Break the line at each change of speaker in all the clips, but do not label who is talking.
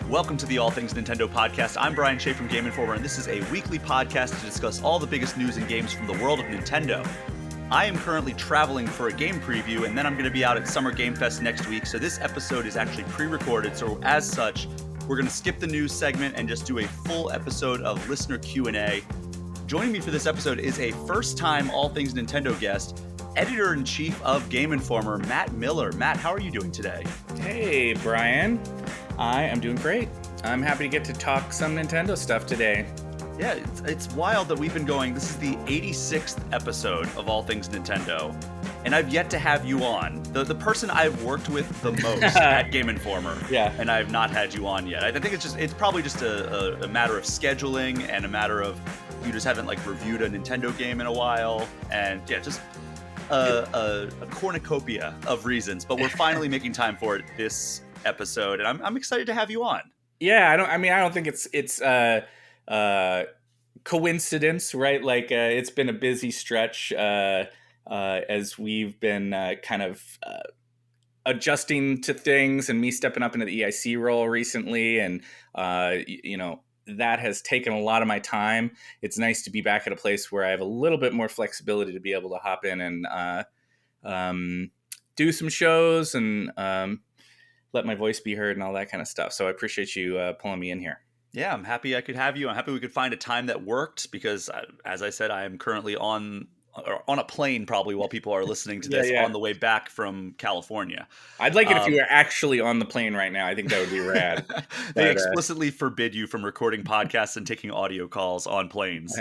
Welcome to the All Things Nintendo podcast. I'm Brian Shea from Game Informer, and this is a weekly podcast to discuss all the biggest news and games from the world of Nintendo. I am currently traveling for a game preview, and then I'm going to be out at Summer Game Fest next week, so this episode is actually pre-recorded, so as such, we're going to skip the news segment and just do a full episode of listener Q&A. Joining me for this episode is a first-time All Things Nintendo guest, Editor-in-Chief of Game Informer, Matt Miller. Matt, how are you doing today?
Hey, Brian. I am doing great. I'm happy to get to talk some Nintendo stuff today.
Yeah, it's wild that we've been going. This is the 86th episode of All Things Nintendo, and I've yet to have you on. The person I've worked with the most at Game Informer,
Yeah.
and I have not had you on yet. I think it's probably just a matter of scheduling and a matter of you just haven't reviewed a Nintendo game in a while, and yeah, just a cornucopia of reasons. But we're finally making time for it this episode, and I'm excited to have you on.
Yeah, I don't think it's coincidence, right? It's been a busy stretch as we've been kind of adjusting to things, and me stepping up into the EIC role recently, and that has taken a lot of my time. It's nice to be back at a place where I have a little bit more flexibility to be able to hop in and do some shows and let my voice be heard and all that kind of stuff. So I appreciate you pulling me in here.
Yeah, I'm happy I could have you. I'm happy we could find a time that worked because, as I said, I am currently on a plane probably while people are listening to this on the way back from California.
I'd like it if you were actually on the plane right now. I think that would be rad.
They explicitly forbid you from recording podcasts and taking audio calls on planes.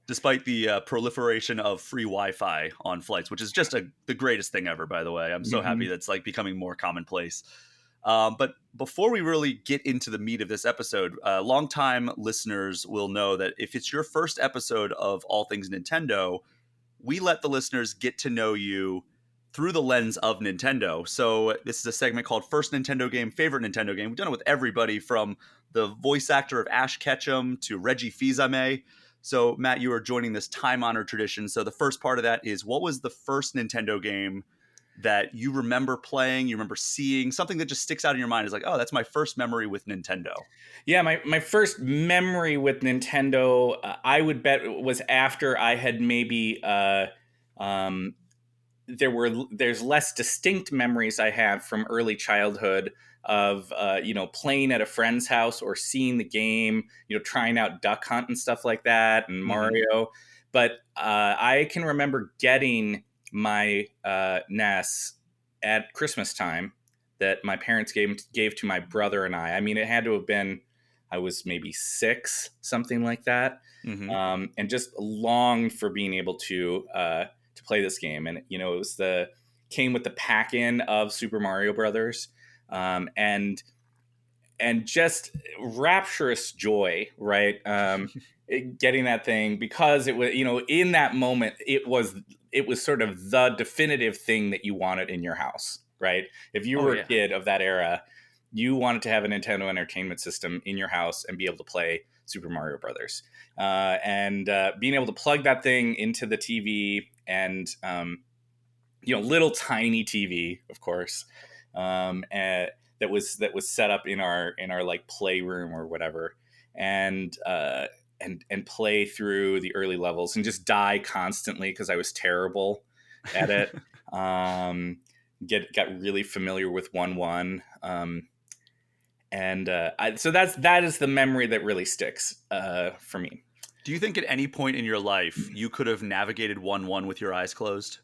Despite the proliferation of free Wi-Fi on flights, which is just the greatest thing ever, by the way. I'm so happy that's becoming more commonplace. But before we really get into the meat of this episode, longtime listeners will know that if it's your first episode of All Things Nintendo, we let the listeners get to know you through the lens of Nintendo. So this is a segment called First Nintendo Game, Favorite Nintendo Game. We've done it with everybody from the voice actor of Ash Ketchum to Reggie Fils-Aimé. So Matt, you are joining this time-honored tradition. So the first part of that is, what was the first Nintendo game that you remember playing, you remember seeing, something that just sticks out in your mind is like, oh, that's my first memory with Nintendo?
Yeah, my first memory with Nintendo, I would bet was after I had maybe there's less distinct memories I have from early childhood of playing at a friend's house or seeing the game, trying out Duck Hunt and stuff like that, and Mario. But I can remember getting my NES at Christmas time that my parents gave to my brother and I. I mean, it had to have been, I was maybe 6, something like that, and just longed for being able to play this game. And it was came with the pack-in of Super Mario Brothers, and just rapturous joy, right? Getting that thing, because it was, in that moment, it was sort of the definitive thing that you wanted in your house, right? If you were a kid of that era, you wanted to have a Nintendo Entertainment System in your house and be able to play Super Mario Brothers. And being able to plug that thing into the TV and, little tiny TV, of course, and that was set up in our playroom or whatever, and play through the early levels and just die constantly because I was terrible at it. Got really familiar with 1-1. So that is the memory that really sticks for me.
Do you think at any point in your life you could have navigated 1-1 with your eyes closed?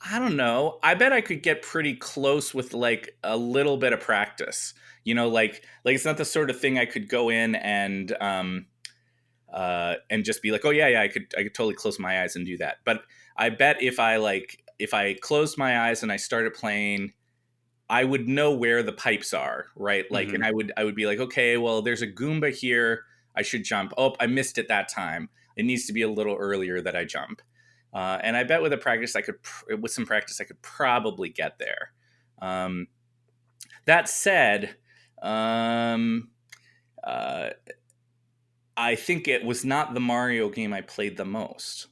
I don't know. I bet I could get pretty close with a little bit of practice. It's not the sort of thing I could go in and just be like, oh yeah, I could totally close my eyes and do that. But I bet if I closed my eyes and I started playing, I would know where the pipes are, right? And I would be like, okay, well, there's a Goomba here. I should jump. Oh, I missed it that time. It needs to be a little earlier that I jump. And I bet with some practice, I could probably get there. That said, I think it was not the Mario game I played the most.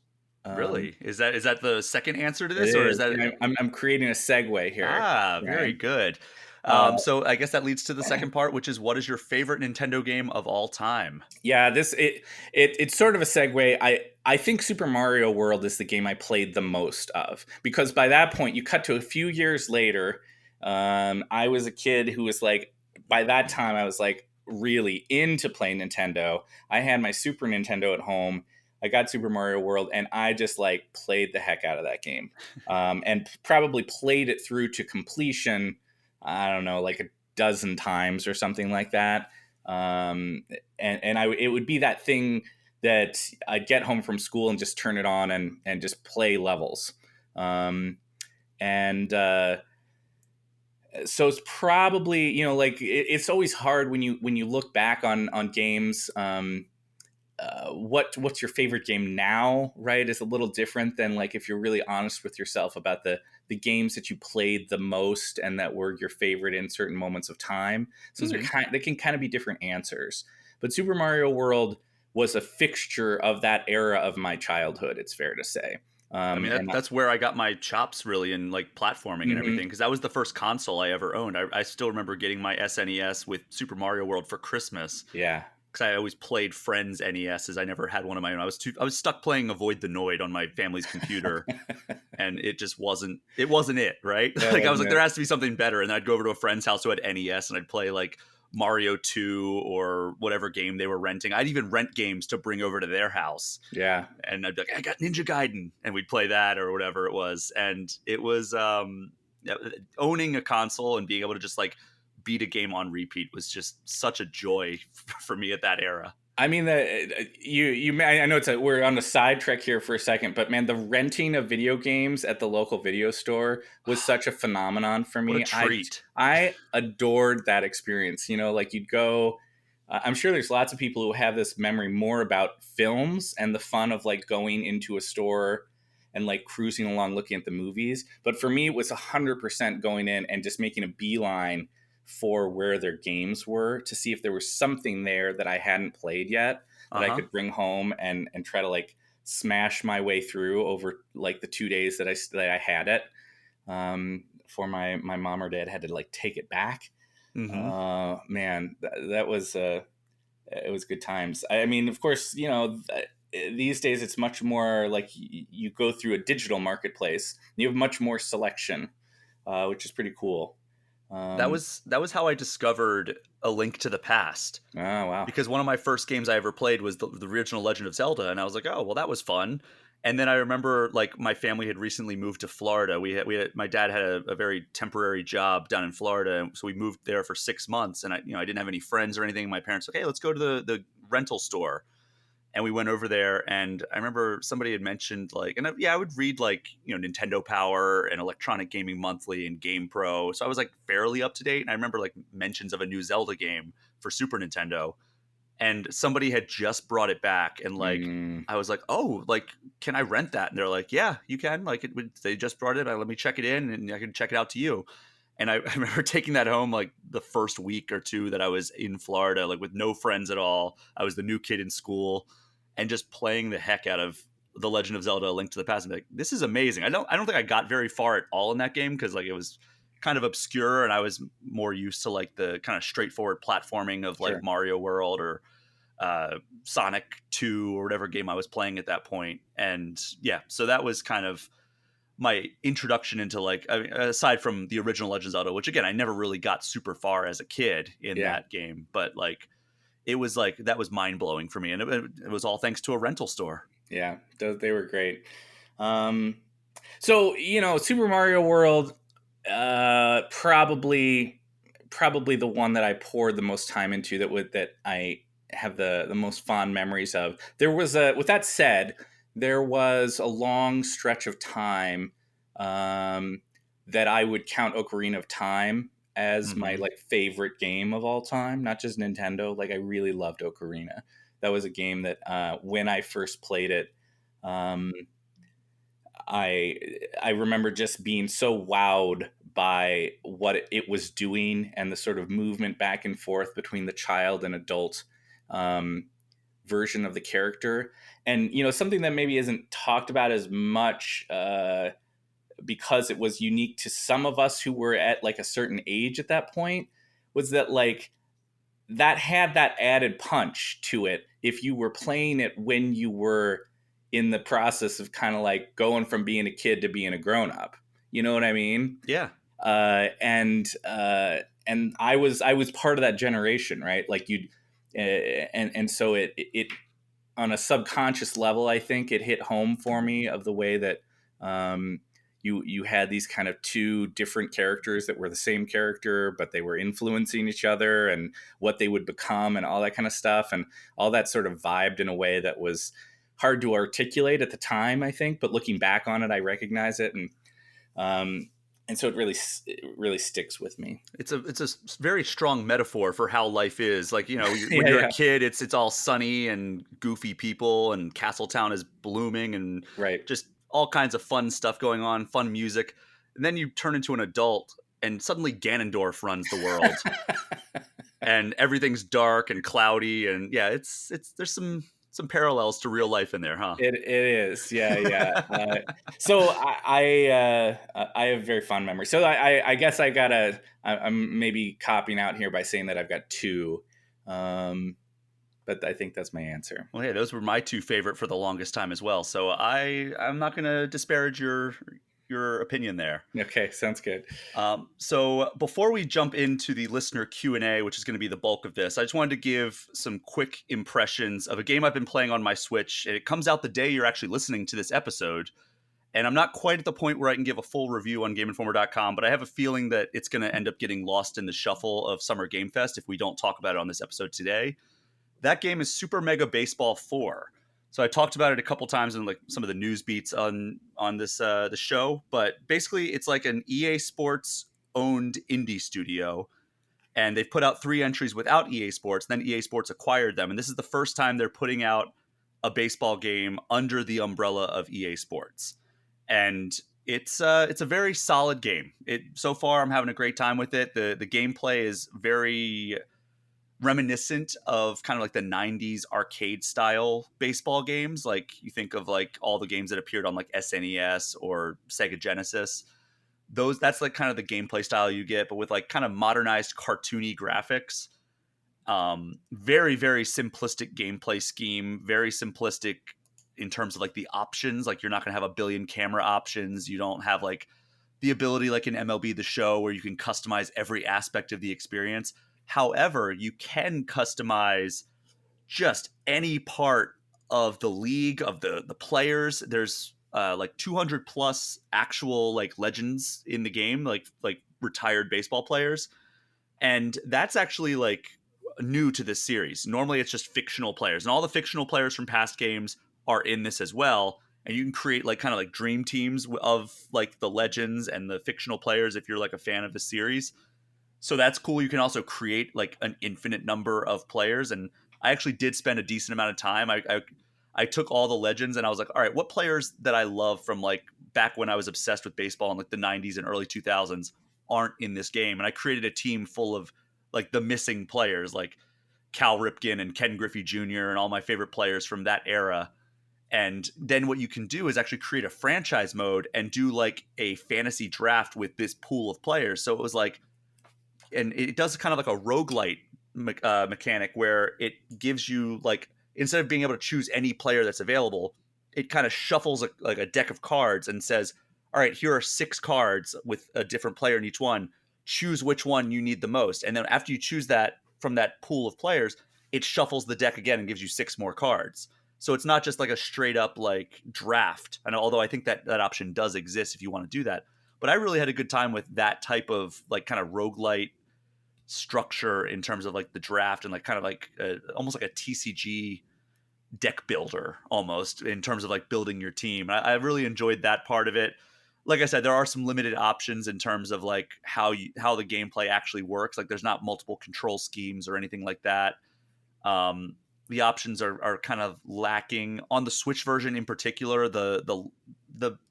Really? Is that the second answer to
It
this, or is
is.
that?
Yeah, I'm creating a segue here,
Very
Ryan.
good.
Uh,
So I guess that leads to the second part, which is, what is your favorite Nintendo game of all time?
yeah, it's sort of a segue. I think Super Mario World is the game I played the most of, because by that point you cut to a few years later. I was a kid who was like, by that time I was like really into playing Nintendo. I had my Super Nintendo at home. I got Super Mario World, and I just like played the heck out of that game, and probably played it through to completion. I don't know, like a dozen times or something like that. Um, and it would be that thing that I'd get home from school and just turn it on and just play levels. Um, and So it's probably, like it's always hard when you look back on games. What's your favorite game now, right, is a little different than like if you're really honest with yourself about the games that you played the most and that were your favorite in certain moments of time. So those are
Hmm.
they can kind of be different answers. But Super Mario World was a fixture of that era of my childhood, it's fair to say.
I mean,
And
that's where I got my chops really in like platforming and everything,
Mhm.
because that was the first console I ever owned. I still remember getting my SNES with Super Mario World for Christmas,
Yeah.
because I always played friends' NESs. I never had one of my own. I was stuck playing Avoid the Noid on my family's computer, and it wasn't it, right?
That
Like I was
wasn't
like, there
it.
has to be something better. And then I'd go over to a friend's house who had NES, and I'd play like Mario 2 or whatever game they were renting. I'd even rent games to bring over to their house,
Yeah.
and I'd be like, I got Ninja Gaiden, and we'd play that or whatever it was. And it was yeah, owning a console and being able to just like beat a game on repeat was just such a joy for me at that era.
I mean, I know we're on a sidetrack here for a second, but man, the renting of video games at the local video store was such a phenomenon for
What a
me.
treat.
I adored that experience. Like you'd go. I'm sure there's lots of people who have this memory more about films and the fun of like going into a store and like cruising along looking at the movies. But for me, it was 100% going in and just making a beeline for where their games were to see if there was something there that I hadn't played yet that I
Uh-huh.
could bring home and try to like smash my way through over like the 2 days that I had it. For my mom or dad had to like take it back.
Hmm.
Man, that was it was good times. I mean, of course, these days it's much more like you go through a digital marketplace. You have much more selection, which is pretty cool. Um,
That was how I discovered A Link to the Past,
oh wow.
because one of my first games I ever played was the original Legend of Zelda, and I was like, oh well, that was fun. And then I remember like my family had recently moved to Florida. We had my dad had a very temporary job down in Florida, so we moved there for 6 months, and I didn't have any friends or anything. My parents were like, hey, let's go to the rental store. And we went over there, and I remember somebody had mentioned like, and I would read like Nintendo Power and Electronic Gaming Monthly and Game Pro, so I was like fairly up to date. And I remember like mentions of a new Zelda game for Super Nintendo, and somebody had just brought it back, and like
Mm,
I was like, oh, like can I rent that? And they're like, yeah, you can. Like they just brought it. Let me check it in, and I can check it out to you. And I remember taking that home like the first week or two that I was in Florida, like with no friends at all. I was the new kid in school, and just playing the heck out of The Legend of Zelda: A Link to the Past. And be like, this is amazing. I don't think I got very far at all in that game, because like it was kind of obscure, and I was more used to like the kind of straightforward platforming of like
sure.
Mario World or Sonic 2 or whatever game I was playing at that point. And yeah, so that was kind of my introduction into like, I mean, aside from the original Legend of Zelda, which again I never really got super far as a kid in
Yeah.
that game, but like it was like that was mind blowing for me, and it was all thanks to a rental store.
Yeah. They were great. Um, so Super Mario World, probably the one that I poured the most time into, that I have the most fond memories of. There was with that said, there was a long stretch of time, um, that I would count Ocarina of Time as my
Hmm.
like favorite game of all time, not just Nintendo. Like I really loved Ocarina. That was a game that when I first played it, um, I I remember just being so wowed by what it was doing and the sort of movement back and forth between the child and adult, um, version of the character. and something that maybe isn't talked about as much, because it was unique to some of us who were at like a certain age at that point, was that like that had that added punch to it if you were playing it when you were in the process of kind of like going from being a kid to being a grown up. You know what I mean?
Yeah.
And I was part of that generation, right? Like and so it on a subconscious level, I think it hit home for me of the way that you had these kind of two different characters that were the same character, but they were influencing each other and what they would become and all that kind of stuff. And all that sort of vibed in a way that was hard to articulate at the time, I think. But looking back on it, I recognize it. And so it really sticks with me.
It's a very strong metaphor for how life is. Like, when you're a kid, it's all sunny and goofy people, and Castletown is blooming, and
right.
just all kinds of fun stuff going on, fun music. And then you turn into an adult, and suddenly Ganondorf runs the world, and everything's dark and cloudy. And yeah, it's there's some parallels to real life in there, huh?
It is, yeah. So I have very fond memories. So I guess I'm maybe copying out here by saying that I've got two, but I think that's my answer.
Well, hey, those were my two favorite for the longest time as well. So I'm not going to disparage your opinion there.
Okay, sounds good.
So before we jump into the listener Q&A, which is going to be the bulk of this, I just wanted to give some quick impressions of a game I've been playing on my Switch. And it comes out the day you're actually listening to this episode. And I'm not quite at the point where I can give a full review on GameInformer.com, but I have a feeling that it's going to end up getting lost in the shuffle of Summer Game Fest if we don't talk about it on this episode today. That game is Super Mega Baseball 4. So I talked about it a couple times in like some of the news beats on this the show, but basically it's like an EA Sports owned indie studio, and they've put out 3 entries without EA Sports. Then EA Sports acquired them, and this is the first time they're putting out a baseball game under the umbrella of EA Sports, and it's a very solid game. So far I'm having a great time with it. The gameplay is very reminiscent of kind of like the 90s arcade style baseball games. Like you think of like all the games that appeared on like SNES or Sega Genesis. That's like kind of the gameplay style you get, but with like kind of modernized cartoony graphics. Very, very simplistic gameplay scheme, very simplistic in terms of like the options. Like you're not going to have a billion camera options. You don't have like the ability like in MLB The Show where you can customize every aspect of the experience. However, you can customize just any part of the league, of the players. There's like 200 plus actual like legends in the game, like retired baseball players. And that's actually like new to this series. Normally it's just fictional players, and all the fictional players from past games are in this as well. And you can create like kind of like dream teams of like the legends and the fictional players if you're like a fan of the series. So that's cool. You can also create like an infinite number of players. And I actually did spend a decent amount of time. I took all the legends and I was like, all right, what players that I love from like back when I was obsessed with baseball in like the 90s and early 2000s aren't in this game? And I created a team full of like the missing players, like Cal Ripken and Ken Griffey Jr. and all my favorite players from that era. And then what you can do is actually create a franchise mode and do like a fantasy draft with this pool of players. So it was like, and it does kind of like a roguelite mechanic where it gives you like, instead of being able to choose any player that's available, it kind of shuffles like a deck of cards and says, all right, here are 6 cards with a different player in each one. Choose which one you need the most. And then after you choose that from that pool of players, it shuffles the deck again and gives you 6 more cards. So it's not just like a straight up like draft. And although I think that option does exist if you want to do that, but I really had a good time with that type of like kind of roguelite structure in terms of like the draft and like kind of like almost like a TCG deck builder almost in terms of like building your team. I really enjoyed that part of it. Like I said, there are some limited options in terms of like how the gameplay actually works. Like there's not multiple control schemes or anything like that. The options are kind of lacking on the Switch version in particular. The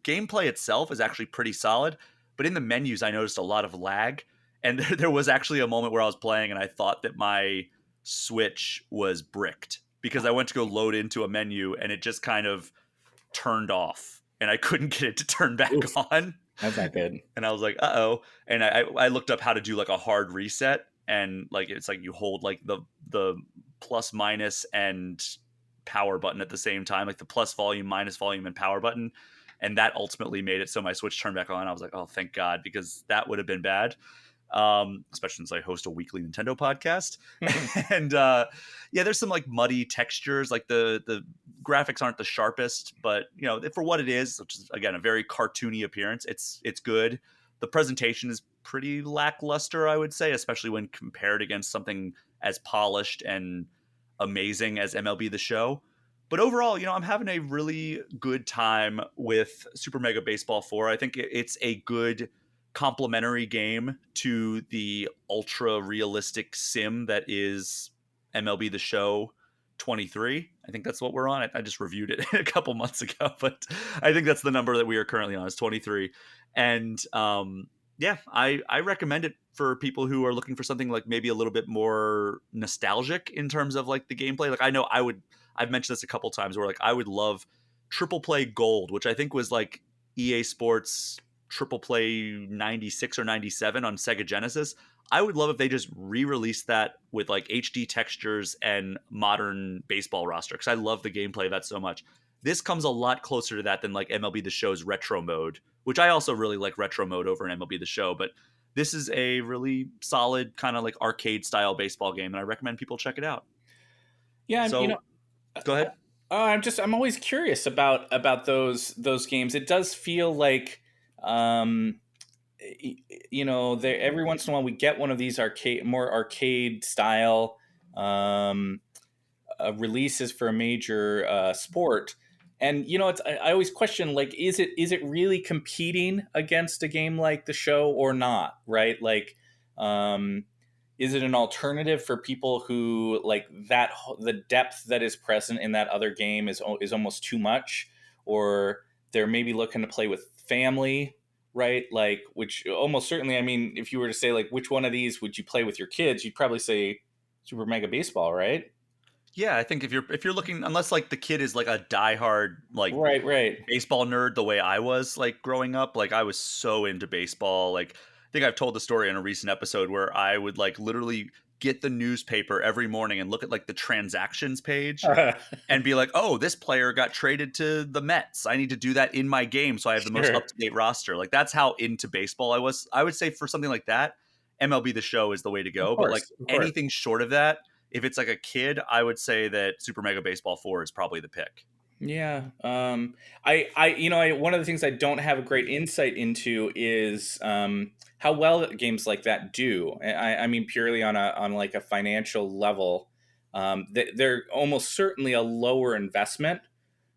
gameplay itself is actually pretty solid, but in the menus I noticed a lot of lag. And there was actually a moment where I was playing and I thought that my Switch was bricked. because I went to go load into a menu and it just kind of turned off and I couldn't get it to turn back
Oof,
on.
that's not good.
And I was like, uh-oh. And I looked up how to do like a hard reset, and like it's like you hold like the plus minus and power button at the same time, like the plus volume, minus volume, and power button. And that ultimately made it so my Switch turned back on. I was like, oh, thank God, because that would have been bad. Especially since I host a weekly Nintendo podcast. And yeah, there's some like muddy textures, like the graphics aren't the sharpest, but you know, for what it is, which is again a very cartoony appearance, it's good. The presentation is pretty lackluster, I would say, especially when compared against something as polished and amazing as MLB The Show. But overall, you know, I'm having a really good time with Super Mega Baseball 4. I think it's a good complementary game to the ultra realistic sim that is MLB The Show 23. I think that's what we're on. I just reviewed it a couple months ago, but I think that's the number that we are currently on, is 23. And yeah, I recommend it for people who are looking for something like maybe a little bit more nostalgic in terms of like the gameplay. Like I know I've mentioned this a couple times where like I would love Triple Play Gold, which I think was like EA Sports Triple Play 96 or 97 on Sega Genesis. I would love if they just re-released that with like HD textures and modern baseball roster, because I love the gameplay of that so much. This comes a lot closer to that than like MLB The Show's retro mode, which I also really like retro mode over in MLB The Show. But this is a really solid kind of like arcade style baseball game, and I recommend people check it out.
Yeah, you know,
So go ahead.
I'm always curious about those games. It does feel like, um, you know, there every once in a while we get one of these more arcade style um, releases for a major sport, and you know, I always question, like, is it really competing against a game like The Show or not? Right, like. Um, is it an alternative for people who like that, the depth that is present in that other game is almost too much, or they're maybe looking to play with family, right? Like, which almost certainly, I mean, if you were to say like which one of these would you play with your kids, you'd probably say Super Mega Baseball, right?
Yeah, I think if you're looking, unless like the kid is like a diehard like
Right.
baseball nerd the way I was like growing up, like I was so into baseball. Like I think I've told the story in a recent episode where I would like literally get the newspaper every morning and look at like the transactions page and be like, "Oh, this player got traded to the Mets. I need to do that in my game so I have the most
Sure.
up-to-date roster." Like that's how into baseball I was. I would say for something like that, MLB The Show is the way to
Of
go, but like
course, of course.
anything short of that, if it's like a kid, I would say that Super Mega Baseball 4 is probably the pick.
Yeah. One of the things I don't have a great insight into is how well games like that do. I mean, purely on like a financial level, they're almost certainly a lower investment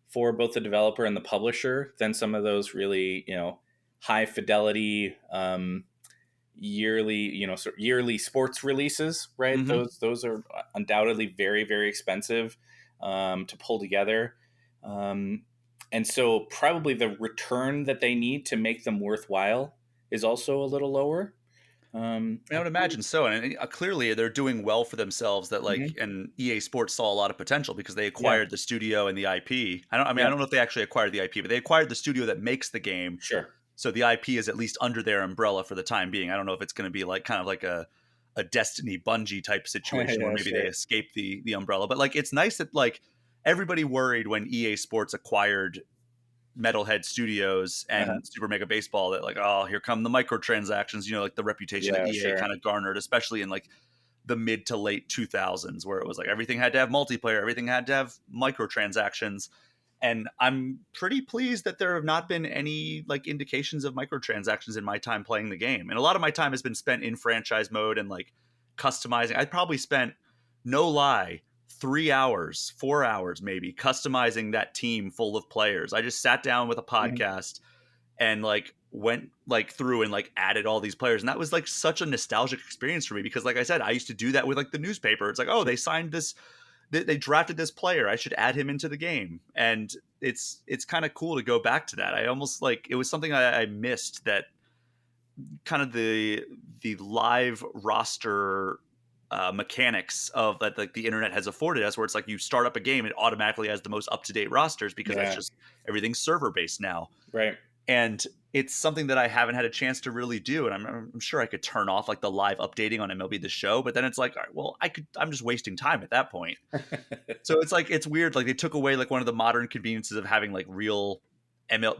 for both the developer and the publisher than some of those really, you know, high fidelity yearly, you know, yearly sports releases, right?
Mm-hmm.
Those are undoubtedly very, very expensive to pull together. Um, and so probably the return that they need to make them worthwhile is also a little lower.
I would imagine so, and clearly they're doing well for themselves. That like,
Mhm.
and EA Sports saw a lot of potential because they
Yeah,
acquired the studio and the IP. I
yeah,
don't know if they actually acquired the IP, but they acquired the studio that makes the game.
sure.
So the IP is at least under their umbrella for the time being. I don't know if it's going to be like kind of like a Destiny Bungie type situation where
Yeah,
maybe they
sure.
escape the umbrella. But like, it's nice that like everybody worried when EA Sports acquired Metalhead Studios
Uh-huh.
and Super Mega Baseball that like, oh, here come the microtransactions, you know, like the reputation that
Yeah,
EA
sure.
kind of garnered, especially in like the mid to late 2000s, where it was like everything had to have multiplayer, everything had to have microtransactions. And I'm pretty pleased that there have not been any like indications of microtransactions in my time playing the game. And a lot of my time has been spent in franchise mode and like customizing. I probably spent, no lie, 3 hours, 4 hours maybe, customizing that team full of players. I just sat down with a
Mhm.
podcast and like went like through and like added all these players, and that was like such a nostalgic experience for me because like I said, I used to do that with like the newspaper. It's like, oh,
Sure.
they signed this, they drafted this player, I should add him into the game. And it's kind of cool to go back to that. I almost like, it was something I missed, that kind of the live roster mechanics of that, like the internet has afforded us, where it's like you start up a game, it automatically has the most up to date rosters because that's
Yeah.
just everything's server based now.
Right.
And it's something that I haven't had a chance to really do. And I'm sure I could turn off like the live updating on MLB The Show, but then it's like, all right, well, I'm just wasting time at that point. So it's like, it's weird. Like they took away like one of the modern conveniences of having like real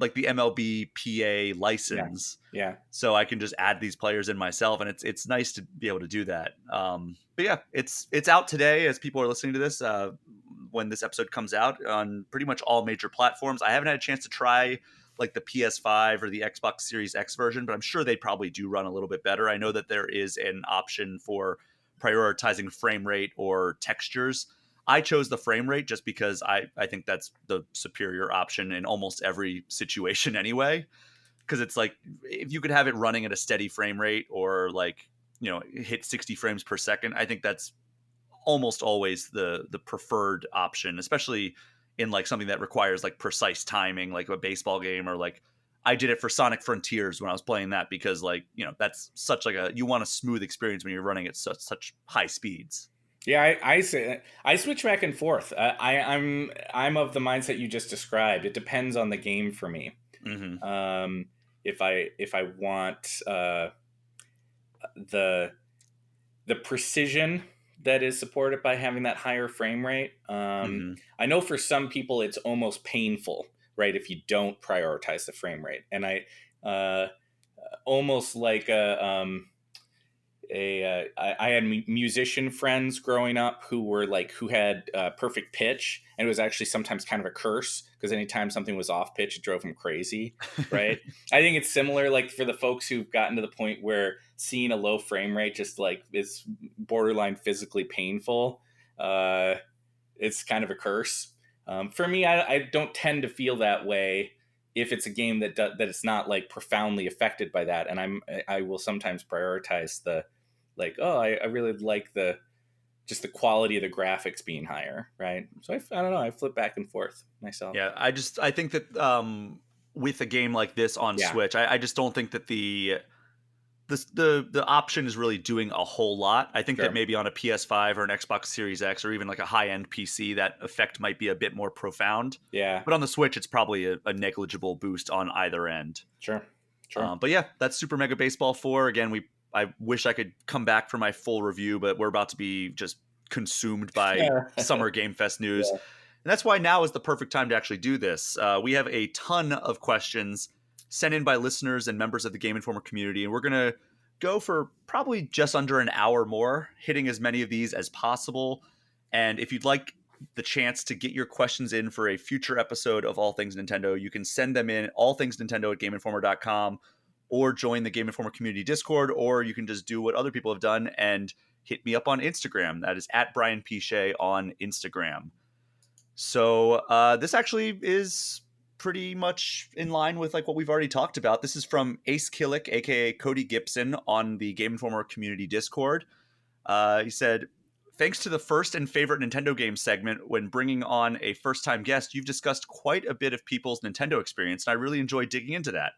like the MLB PA license.
Yeah.
So I can just add these players in myself, and it's nice to be able to do that. But yeah, it's out today as people are listening to this. When this episode comes out on pretty much all major platforms. I haven't had a chance to try like the PS5 or the Xbox Series X version, but I'm sure they probably do run a little bit better. I know that there is an option for prioritizing frame rate or textures. I chose the frame rate just because I think that's the superior option in almost every situation anyway. Because it's like, if you could have it running at a steady frame rate or like, hit 60 frames per second, I think that's almost always the preferred option, especially in like something that requires like precise timing, like a baseball game, or like I did it for Sonic Frontiers when I was playing that, because like, that's such like you want a smooth experience when you're running at such high speeds.
Yeah, I switch back and forth. I'm of the mindset you just described. It depends on the game for me.
Mm-hmm.
If I want the precision that is supported by having that higher frame rate,
Mm-hmm.
I know for some people it's almost painful, right, if you don't prioritize the frame rate. And I almost like I had musician friends growing up who had perfect pitch, and it was actually sometimes kind of a curse because anytime something was off pitch, it drove them crazy, right? I think it's similar, like for the folks who've gotten to the point where seeing a low frame rate just like is borderline physically painful. It's kind of a curse. For me, I don't tend to feel that way if it's a game that it's not like profoundly affected by that, and I will sometimes prioritize the I really like the quality of the graphics being higher, right? So I don't know, I flip back and forth myself.
Yeah, I think that with a game like this on Switch, I just don't think that the option is really doing a whole lot. I think that maybe on a PS5 or an Xbox Series X or even like a high-end PC, that effect might be a bit more profound.
Yeah.
But on the Switch, it's probably a negligible boost on either end.
Sure.
But yeah, that's Super Mega Baseball 4. Again, I wish I could come back for my full review, but we're about to be just consumed by Summer Game Fest news.
Yeah.
And that's why now is the perfect time to actually do this. We have a ton of questions sent in by listeners and members of the Game Informer community, and we're going to go for probably just under an hour more, hitting as many of these as possible. And if you'd like the chance to get your questions in for a future episode of All Things Nintendo, you can send them in allthingsnintendo@gameinformer.com, or join the Game Informer community Discord, or you can just do what other people have done and hit me up on Instagram. That is @Brian P. Shea on Instagram. So this actually is pretty much in line with like what we've already talked about. This is from Ace Killick, aka Cody Gibson, on the Game Informer community Discord. He said, "Thanks to the first and favorite Nintendo game segment, when bringing on a first-time guest, you've discussed quite a bit of people's Nintendo experience, and I really enjoyed digging into that.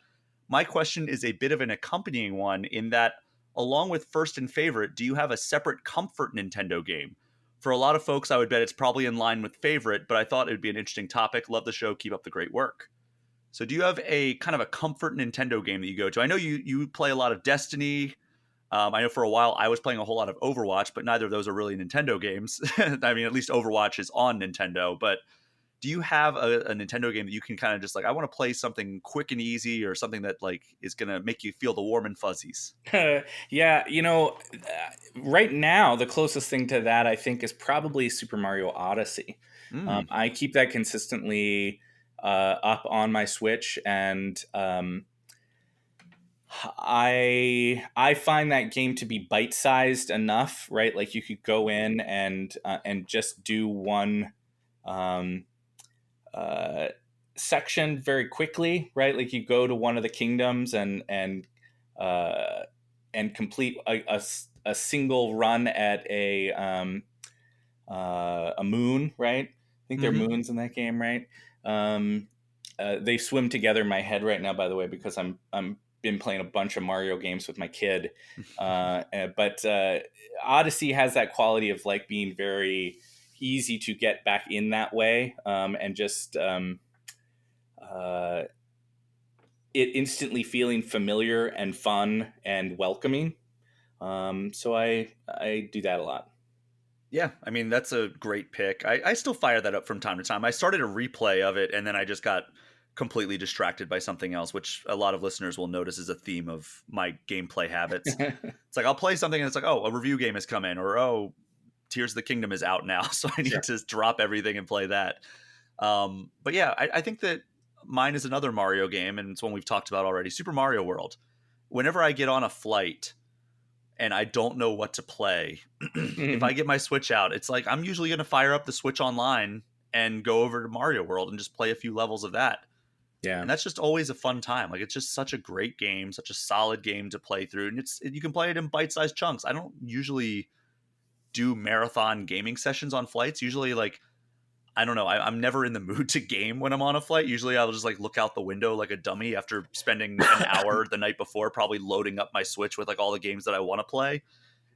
My question is a bit of an accompanying one in that, along with first and favorite, do you have a separate comfort Nintendo game? For a lot of folks, I would bet it's probably in line with favorite, but I thought it would be an interesting topic. Love the show. Keep up the great work." So do you have a kind of a comfort Nintendo game that you go to? I know you play a lot of Destiny. I know for a while I was playing a whole lot of Overwatch, but neither of those are really Nintendo games. I mean, at least Overwatch is on Nintendo, but do you have a Nintendo game that you can kind of just like, I want to play something quick and easy, or something that like is going to make you feel the warm and fuzzies?
Yeah, right now the closest thing to that I think is probably Super Mario Odyssey. I keep that consistently up on my Switch, and I find that game to be bite-sized enough, right? Like you could go in and just do one section very quickly, right? Like you go to one of the kingdoms and complete a single run at a moon, right? I think there are moons in that game, right? They swim together in my head right now, by the way, because I'm been playing a bunch of Mario games with my kid. But Odyssey has that quality of like being very easy to get back in that way, and just it instantly feeling familiar and fun and welcoming. So I do that a lot.
Yeah, I mean, that's a great pick. I still fire that up from time to time. I started a replay of it, and then I just got completely distracted by something else, which a lot of listeners will notice is a theme of my gameplay habits. It's like I'll play something, and it's like, oh, a review game has come in, or oh, Tears of the Kingdom is out now, so I need to drop everything and play that. But yeah, I think that mine is another Mario game, and it's one we've talked about already, Super Mario World. Whenever I get on a flight and I don't know what to play, if I get my Switch out, it's like I'm usually going to fire up the Switch Online and go over to Mario World and just play a few levels of that.
Yeah.
And that's just always a fun time. Like, it's just such a great game, such a solid game to play through. And you can play it in bite-sized chunks. I don't usually do marathon gaming sessions on flights. Usually, like, I don't know. I'm never in the mood to game when I'm on a flight. Usually I'll just like look out the window like a dummy after spending an hour the night before probably loading up my Switch with like all the games that I want to play.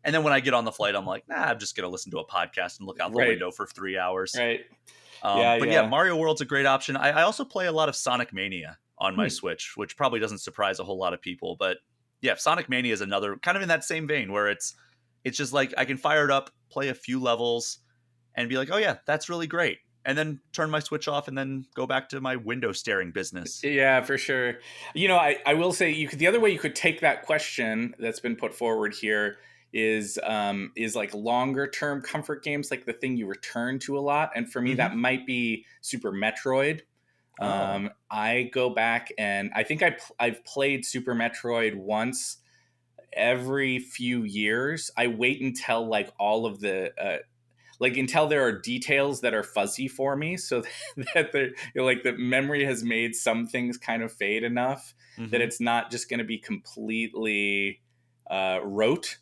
And then when I get on the flight, I'm like, nah, I'm just going to listen to a podcast and look out the window for 3 hours.
Right.
But yeah, Mario World's a great option. I also play a lot of Sonic Mania on my Switch, which probably doesn't surprise a whole lot of people. But yeah, Sonic Mania is another kind of in that same vein where it's just like I can fire it up, play a few levels, and be like, oh yeah, that's really great. And then turn my Switch off and then go back to my window staring business.
Yeah, for sure. You know, I will say the other way you could take that question that's been put forward here is like longer term comfort games, like the thing you return to a lot. And for me, that might be Super Metroid. I go back and I think I've played Super Metroid once every few years. I wait until like all of the until there are details that are fuzzy for me, so that like the memory has made some things kind of fade enough that it's not just going to be completely rote.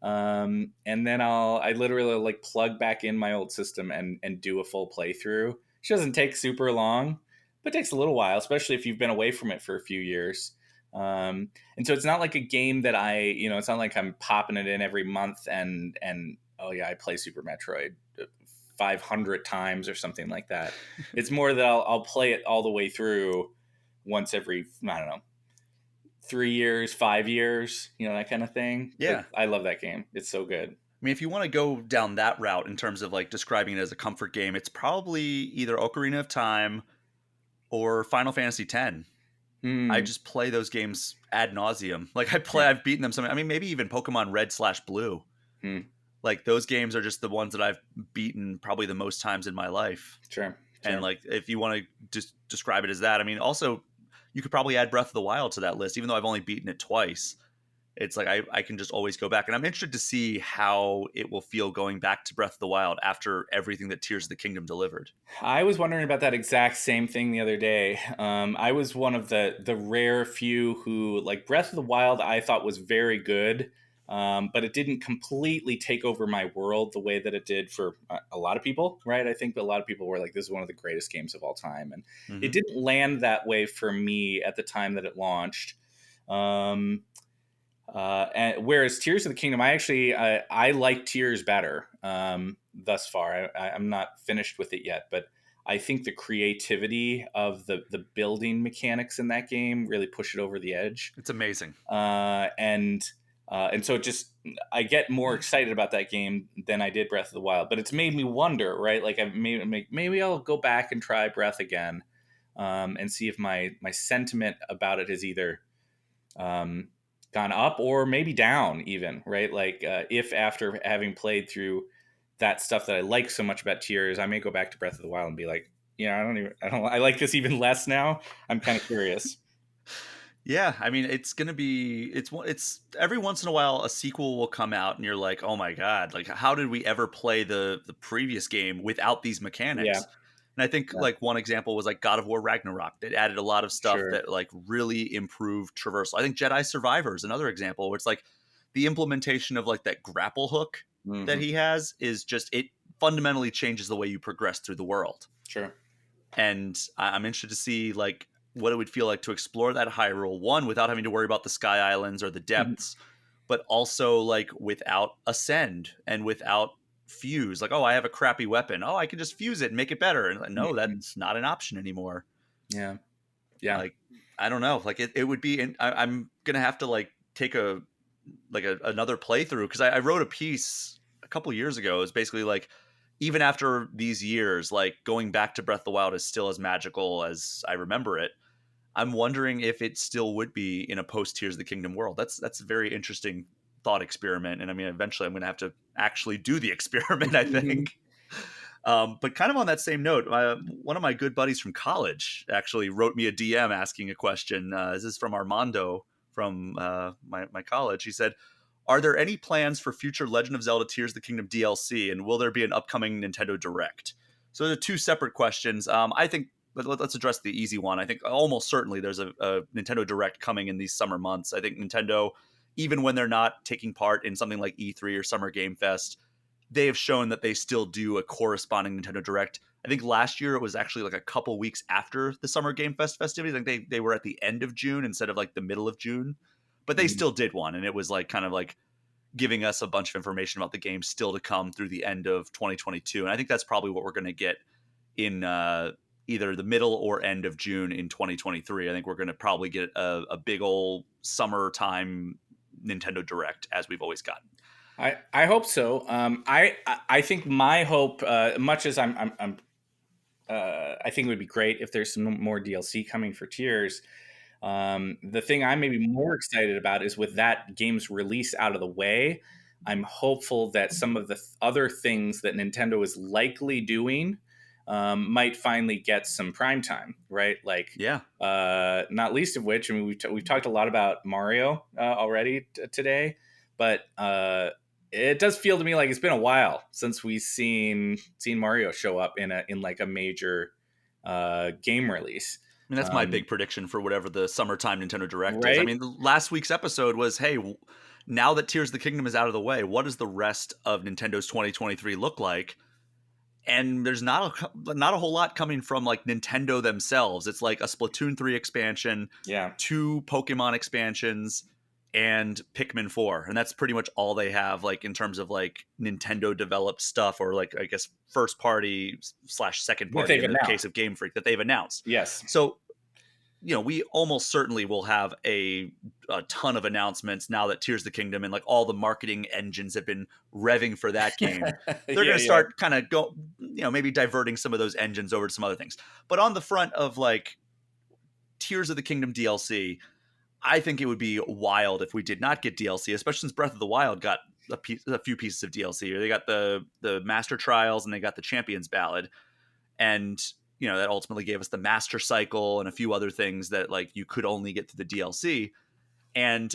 And then I literally like plug back in my old system and do a full playthrough. Which doesn't take super long, but it takes a little while, especially if you've been away from it for a few years. And so it's not like a game that it's not like I'm popping it in every month and oh yeah, I play Super Metroid 500 times or something like that. It's more that I'll play it all the way through once every, I don't know, 3 years, 5 years, that kind of thing.
Yeah.
I love that game. It's so good.
I mean, if you want to go down that route in terms of like describing it as a comfort game, it's probably either Ocarina of Time or Final Fantasy X. I just play those games ad nauseum. Like I've beaten them some. I mean, maybe even Pokemon Red/Blue. Like those games are just the ones that I've beaten probably the most times in my life.
Sure.
And like, if you want to just describe it as that, I mean, also you could probably add Breath of the Wild to that list, even though I've only beaten it twice. It's like I can just always go back, and I'm interested to see how it will feel going back to Breath of the Wild after everything that Tears of the Kingdom delivered.
I was wondering about that exact same thing the other day. I was one of the rare few who, like, Breath of the Wild I thought was very good, but it didn't completely take over my world the way that it did for a lot of people, right? I think a lot of people were like, this is one of the greatest games of all time, and it didn't land that way for me at the time that it launched. And whereas Tears of the Kingdom, I like Tears better thus far. I'm not finished with it yet, but I think the creativity of the building mechanics in that game really push it over the edge.
It's amazing.
And so I get more excited about that game than I did Breath of the Wild. But it's made me wonder, right? Like maybe I'll go back and try Breath again, and see if my sentiment about it has either gone up or maybe down even, right? Like if after having played through that stuff that I like so much about Tears, I may go back to Breath of the Wild and be like, I like this even less now. I'm kind of curious.
Yeah, I mean, it's every once in a while a sequel will come out and you're like, oh my God, like how did we ever play the previous game without these mechanics?
Yeah.
And I think like one example was like God of War Ragnarok. It added a lot of stuff that like really improved traversal. I think Jedi Survivor is another example where it's like the implementation of like that grapple hook that he has is just, it fundamentally changes the way you progress through the world.
Sure.
And I'm interested to see like what it would feel like to explore that Hyrule, one, without having to worry about the Sky Islands or the depths, but also like without Ascend and without Fuse. Like, oh, I have a crappy weapon. Oh, I can just fuse it and make it better. And like, no, that's not an option anymore.
Yeah. Yeah.
Like, I don't know. Like it would be, I'm going to have to like take another playthrough, because I wrote a piece a couple years ago. It's basically like, even after these years, like going back to Breath of the Wild is still as magical as I remember it. I'm wondering if it still would be in a post Tears of the Kingdom world. That's a very interesting thought experiment. And I mean, eventually I'm going to have to actually do the experiment, I think. But kind of on that same note, one of my good buddies from college actually wrote me a DM asking a question. This is from Armando from my college. He said, are there any plans for future Legend of Zelda Tears of the Kingdom DLC, and will there be an upcoming Nintendo Direct? So they're two separate questions. I think, but let's address the easy one. I think almost certainly there's a Nintendo Direct coming in these summer months. I think Nintendo, even when they're not taking part in something like E3 or Summer Game Fest, they have shown that they still do a corresponding Nintendo Direct. I think last year it was actually like a couple weeks after the Summer Game Fest festivities. Like they were at the end of June instead of like the middle of June, but they still did one, and it was like kind of like giving us a bunch of information about the game still to come through the end of 2022. And I think that's probably what we're going to get in either the middle or end of June in 2023. I think we're going to probably get a big old summertime Nintendo Direct, as we've always gotten.
I hope so. I think my hope, much as I think it would be great if there's some more DLC coming for Tears. The thing I'm maybe more excited about is, with that game's release out of the way, I'm hopeful that some of the other things that Nintendo is likely doing might finally get some prime time, right? Like,
yeah.
Not least of which, I mean, we've talked a lot about Mario already today, but it does feel to me like it's been a while since we've seen Mario show up in like a major game release.
I mean, that's my big prediction for whatever the summertime Nintendo Direct
right?
is. I mean, last week's episode was, hey, now that Tears of the Kingdom is out of the way, what does the rest of Nintendo's 2023 look like? And there's not a whole lot coming from like Nintendo themselves. It's like a Splatoon 3 expansion, 2 Pokemon expansions, and Pikmin 4. And that's pretty much all they have, like in terms of like Nintendo developed stuff, or like, I guess, first party / second party in the case of Game Freak, that they've announced.
Yes.
So, you know, we almost certainly will have a ton of announcements now that Tears of the Kingdom and like all the marketing engines have been revving for that game. They're going to start kind of maybe diverting some of those engines over to some other things. But on the front of like Tears of the Kingdom DLC, I think it would be wild if we did not get DLC, especially since Breath of the Wild got a few pieces of DLC. They got the Master Trials and they got the Champions Ballad. And that ultimately gave us the Master Cycle and a few other things that like you could only get through the DLC. And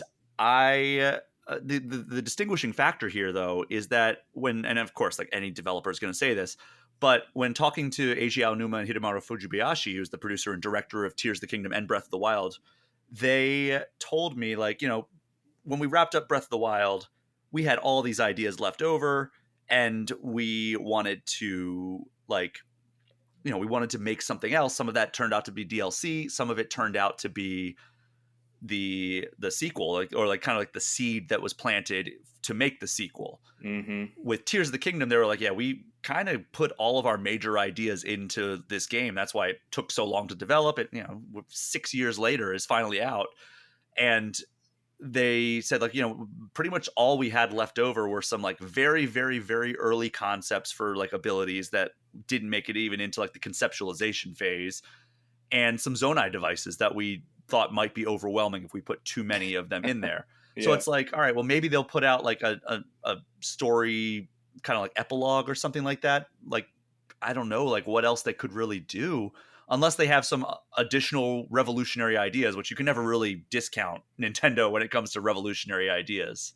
the distinguishing factor here, though, is that and of course, like any developer is going to say this, but when talking to Eiji Aonuma and Hidemaru Fujibayashi, who's the producer and director of Tears of the Kingdom and Breath of the Wild, they told me, like, when we wrapped up Breath of the Wild, we had all these ideas left over, and we wanted to we wanted to make something else. Some of that turned out to be DLC. Some of it turned out to be the sequel, or kind of like the seed that was planted to make the sequel. With Tears of the Kingdom, they were like, yeah, we kind of put all of our major ideas into this game. That's why it took so long to develop it. 6 years later is finally out. And they said, like, pretty much all we had left over were some like very, very, very early concepts for like abilities that didn't make it even into like the conceptualization phase, and some Zonai devices that we thought might be overwhelming if we put too many of them in there. So it's like, all right, well, maybe they'll put out like a story kind of like epilogue or something like that. Like, I don't know, like what else they could really do, unless they have some additional revolutionary ideas, which you can never really discount Nintendo when it comes to revolutionary ideas.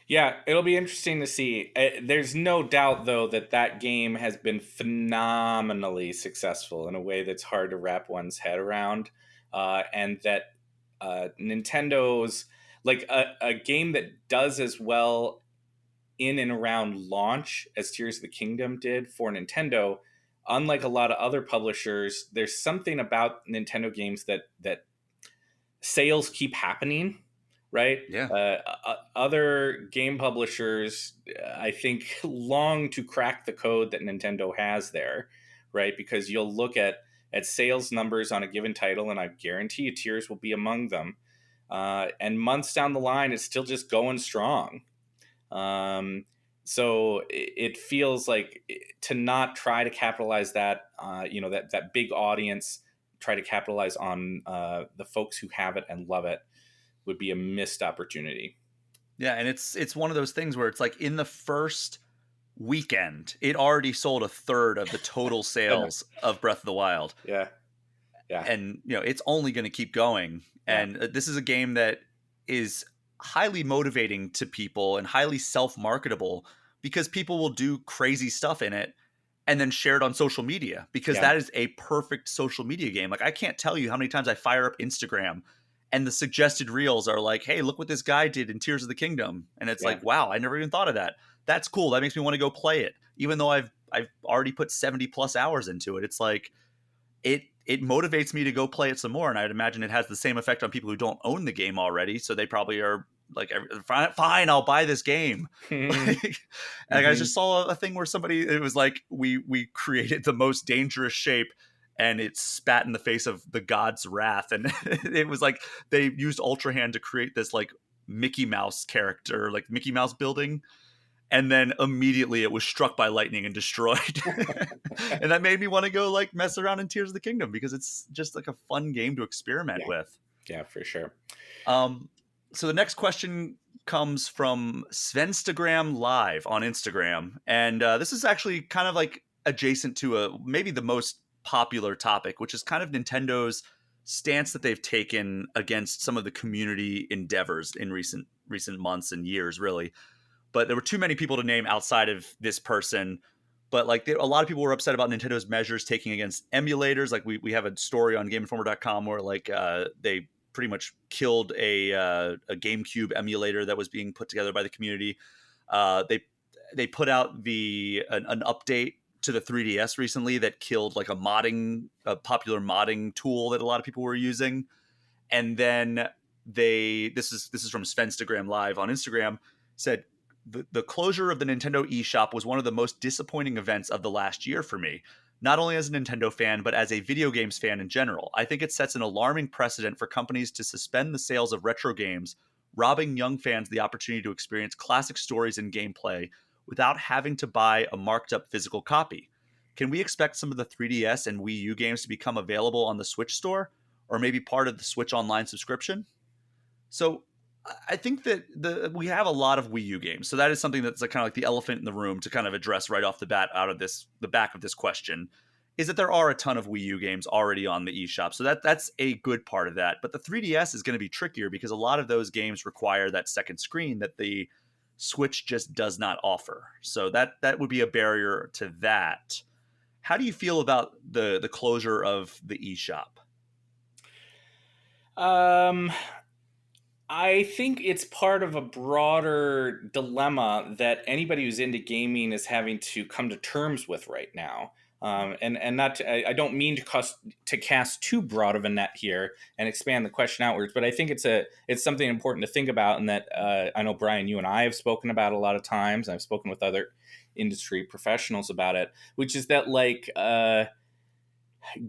Yeah, it'll be interesting to see. There's no doubt, though, that game has been phenomenally successful in a way that's hard to wrap one's head around. And that Nintendo's, like, a game that does as well in and around launch as Tears of the Kingdom did for Nintendo, unlike a lot of other publishers, there's something about Nintendo games that sales keep happening, right?
Yeah.
Other game publishers, I think, long to crack the code that Nintendo has there, right? Because you'll look at sales numbers on a given title, and I guarantee you Tears will be among them. And months down the line, it's still just going strong. So it feels like to not try to capitalize that, that big audience, try to capitalize on the folks who have it and love it, would be a missed opportunity.
Yeah, and it's one of those things where it's like in the first weekend, it already sold a third of the total sales of Breath of the Wild.
Yeah. Yeah.
And, it's only going to keep going.
Yeah.
And this is a game that is highly motivating to people and highly self-marketable because people will do crazy stuff in it and then share it on social media because that is a perfect social media game. Like, I can't tell you how many times I fire up Instagram and the suggested reels are like, hey, look what this guy did in Tears of the Kingdom. And it's like, wow, I never even thought of that. That's cool. That makes me want to go play it. Even though I've already put 70 plus hours into it. It's like, it motivates me to go play it some more. And I'd imagine it has the same effect on people who don't own the game already. So they probably are like, fine, I'll buy this game. Like, I just saw a thing where it was like, we created the most dangerous shape and it spat in the face of the god's wrath. And it was like, they used Ultra Hand to create this like Mickey Mouse character, like Mickey Mouse building. And then immediately it was struck by lightning and destroyed. And that made me want to go like mess around in Tears of the Kingdom because it's just like a fun game to experiment with.
Yeah, for sure.
So the next question comes from Svenstagram Live on Instagram. And this is actually kind of like adjacent to maybe the most popular topic, which is kind of Nintendo's stance that they've taken against some of the community endeavors in recent months and years, really. But there were too many people to name outside of this person. But like a lot of people were upset about Nintendo's measures taking against emulators. Like we have a story on GameInformer.com where like they pretty much killed a GameCube emulator that was being put together by the community. They put out an update to the 3DS recently that killed like a popular modding tool that a lot of people were using. And then this is from Svenstagram Live on Instagram, said, the closure of the Nintendo eShop was one of the most disappointing events of the last year for me, not only as a Nintendo fan, but as a video games fan in general. I think it sets an alarming precedent for companies to suspend the sales of retro games, robbing young fans the opportunity to experience classic stories and gameplay without having to buy a marked up physical copy. Can we expect some of the 3DS and Wii U games to become available on the Switch store, or maybe part of the Switch Online subscription? So I think that we have a lot of Wii U games. So that is something that's kind of like the elephant in the room to kind of address right off the bat out of the back of this question, is that there are a ton of Wii U games already on the eShop. So that's a good part of that. But the 3DS is going to be trickier because a lot of those games require that second screen that the Switch just does not offer. So that would be a barrier to that. How do you feel about the closure of the eShop?
I think it's part of a broader dilemma that anybody who's into gaming is having to come to terms with right now. And not I don't mean to cast too broad of a net here and expand the question outwards, but I think it's something important to think about, and that I know, Brian, you and I have spoken about a lot of times. I've spoken with other industry professionals about it, which is that like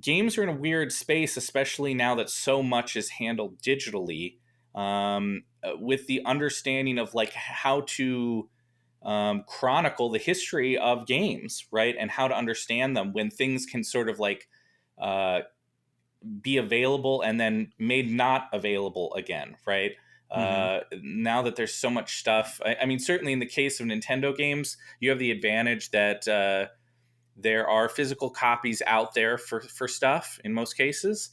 games are in a weird space, especially now that so much is handled digitally. With the understanding of like how to chronicle the history of games, right? And how to understand them when things can sort of like be available and then made not available again, right? Now that there's so much stuff, I mean, certainly in the case of Nintendo games, you have the advantage that there are physical copies out there for stuff in most cases.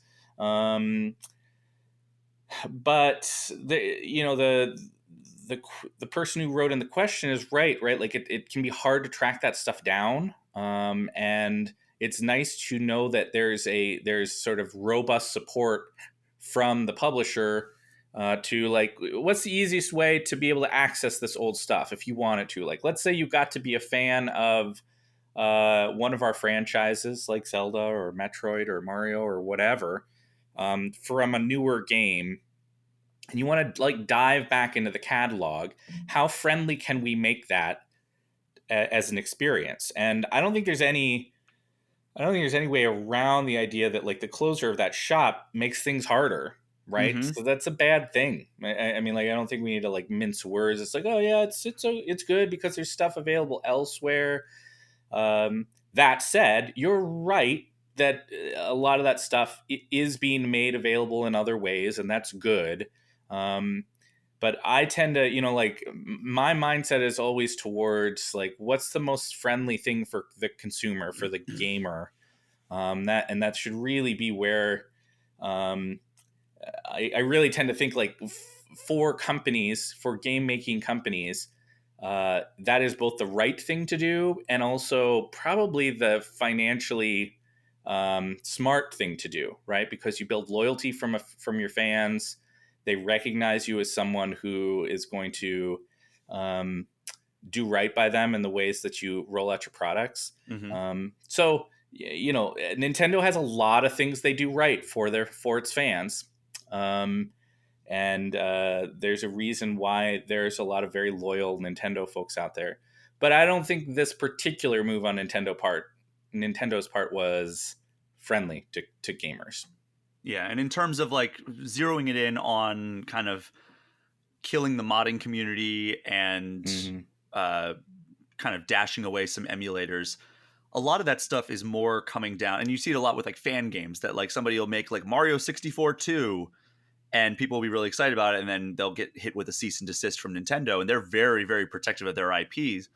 But the person who wrote in the question is right? Like it can be hard to track that stuff down. And it's nice to know that there's sort of robust support from the publisher to like, what's the easiest way to be able to access this old stuff if you wanted to? Like, let's say you got to be a fan of one of our franchises like Zelda or Metroid or Mario or whatever, from a newer game, and you want to like dive back into the catalog, how friendly can we make that as an experience? And I don't think there's any way around the idea that like the closure of that shop makes things harder, right?
Mm-hmm.
So that's a bad thing. I mean, like I don't think we need to like mince words. It's like, oh yeah, it's good because there's stuff available elsewhere. That said, you're right that a lot of that stuff is being made available in other ways, and that's good. Um, but I tend to, like my mindset is always towards like what's the most friendly thing for the consumer, for the gamer. That should really be where um, I really tend to think like for game making companies, that is both the right thing to do and also probably the financially smart thing to do, right? Because you build loyalty from your fans. They recognize you as someone who is going to do right by them in the ways that you roll out your products.
Mm-hmm.
So Nintendo has a lot of things they do right for its fans. And there's a reason why there's a lot of very loyal Nintendo folks out there. But I don't think this particular move on Nintendo's part was friendly to gamers.
Yeah, and in terms of like zeroing it in on kind of killing the modding community and
Mm-hmm.
kind of dashing away some emulators, a lot of that stuff is more coming down, and you see it a lot with like fan games that like somebody will make like Mario 64 2, and people will be really excited about it, and then they'll get hit with a cease and desist from Nintendo, and they're very, very protective of their IPs.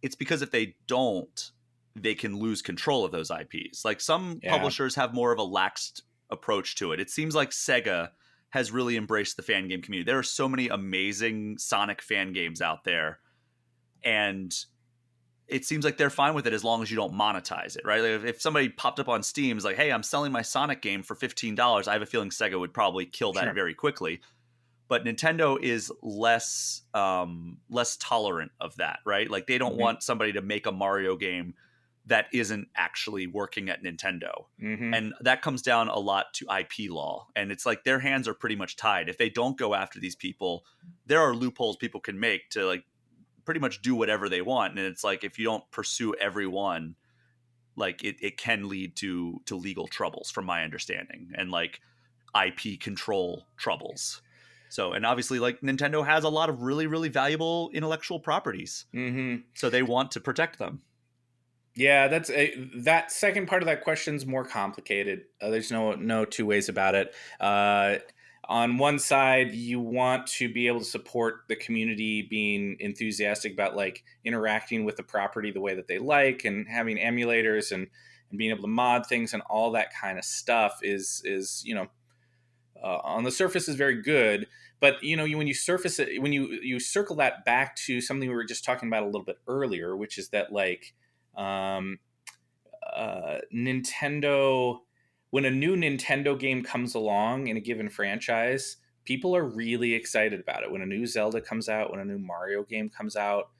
It's because if they don't, they can lose control of those IPs. Like some publishers have more of a laxed approach to it. It seems like Sega has really embraced the fan game community. There are so many amazing Sonic fan games out there, and it seems like they're fine with it as long as you don't monetize it, right? Like if somebody popped up on Steam is like, hey, I'm selling my Sonic game for $15, I have a feeling Sega would probably kill that very quickly. But Nintendo is less tolerant of that, right? Like they don't want somebody to make a Mario game that isn't actually working at Nintendo.
Mm-hmm.
And that comes down a lot to IP law. And it's like their hands are pretty much tied. If they don't go after these people, there are loopholes people can make to like pretty much do whatever they want. And it's like if you don't pursue everyone, like it can lead to legal troubles from my understanding, and like IP control troubles. So, and obviously like Nintendo has a lot of really, really valuable intellectual properties.
Mm-hmm.
So they want to protect them.
Yeah, that second part of that question is more complicated. There's no two ways about it. On one side, you want to be able to support the community being enthusiastic about like interacting with the property the way that they like, and having emulators and being able to mod things and all that kind of stuff is on the surface is very good. But when you surface it, when you circle that back to something we were just talking about a little bit earlier, which is that like Nintendo, when a new Nintendo game comes along in a given franchise, people are really excited about it. When a new Zelda comes out, when a new Mario game comes out,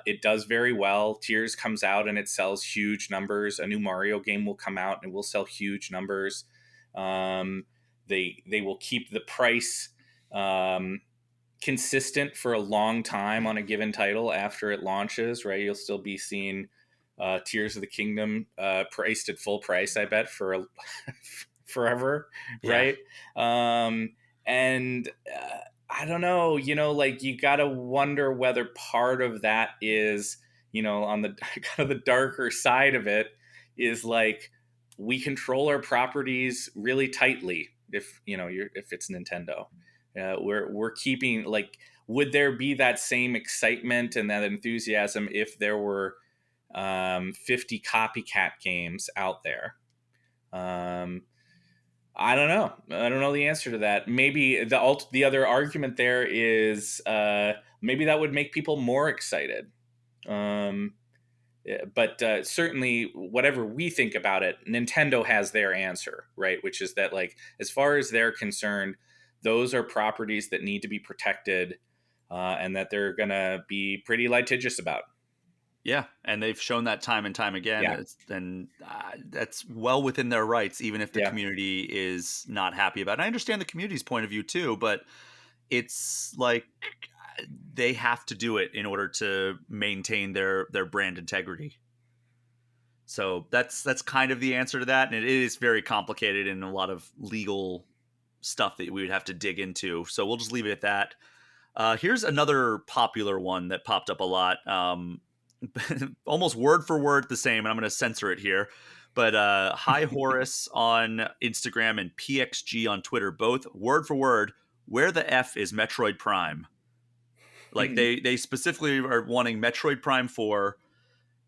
it does very well. Tears comes out and it sells huge numbers. A new Mario game will come out and will sell huge numbers. They will keep the price consistent for a long time on a given title after it launches, right? You'll still be seeing Tears of the Kingdom priced at full price, I bet, for forever, right? And I don't know, like you gotta wonder whether part of that is, on the kind of the darker side of it is like we control our properties really tightly. If if it's Nintendo, we're keeping like, would there be that same excitement and that enthusiasm if there were 50 copycat games out there? I don't know. I don't know the answer to that. Maybe the other argument there is maybe that would make people more excited. But certainly, whatever we think about it, Nintendo has their answer, right? Which is that, like, as far as they're concerned, those are properties that need to be protected, and that they're gonna be pretty litigious about.
Yeah, and they've shown that time and time again.
Yeah.
And that's well within their rights, even if the
Yeah.
community is not happy about it. And I understand the community's point of view too, but it's like they have to do it in order to maintain their brand integrity. So that's kind of the answer to that, and it is very complicated and a lot of legal stuff that we would have to dig into. So we'll just leave it at that. Here's another popular one that popped up a lot. Almost word for word the same, and I'm going to censor it here. But Hi Horus on Instagram and PXG on Twitter, both word for word, where the F is Metroid Prime? Like they specifically are wanting Metroid Prime 4.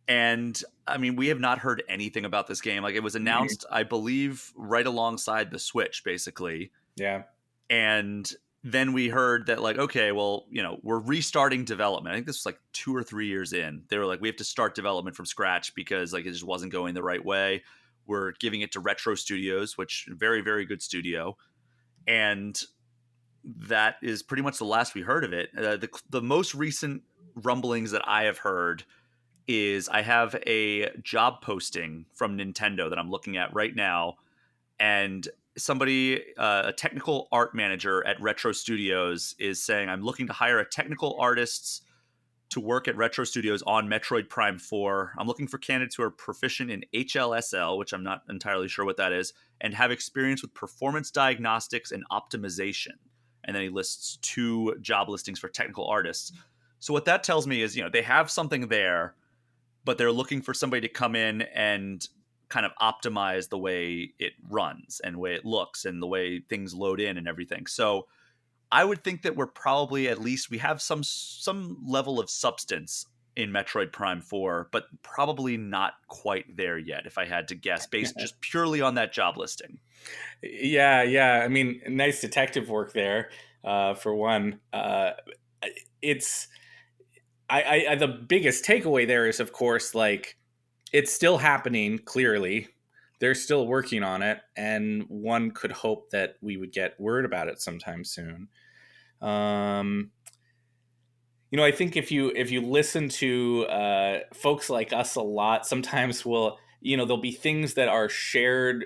And I mean, we have not heard anything about this game. Like it was announced, I believe, right alongside the Switch, basically.
Yeah.
And then we heard that, like, okay, well, we're restarting development. I think this was like 2 or 3 years in. They were like, we have to start development from scratch because like it just wasn't going the right way. We're giving it to Retro Studios, which very, very good studio. And that is pretty much the last we heard of it. The most recent rumblings that I have heard is I have a job posting from Nintendo that I'm looking at right now, and somebody, a technical art manager at Retro Studios, is saying, I'm looking to hire a technical artists to work at Retro Studios on Metroid Prime 4. I'm looking for candidates who are proficient in HLSL, which I'm not entirely sure what that is, and have experience with performance diagnostics and optimization. And then he lists 2 job listings for technical artists. So what that tells me is, they have something there, but they're looking for somebody to come in and kind of optimize the way it runs and the way it looks and the way things load in and everything. So I would think that we're probably, at least we have some level of substance in Metroid Prime 4, but probably not quite there yet, if I had to guess, based just purely on that job listing.
Yeah. I mean, nice detective work there, for one. It's I the biggest takeaway there is, of course, like it's still happening. Clearly, they're still working on it, and one could hope that we would get word about it sometime soon. I think if you listen to folks like us a lot, sometimes there'll be things that are shared.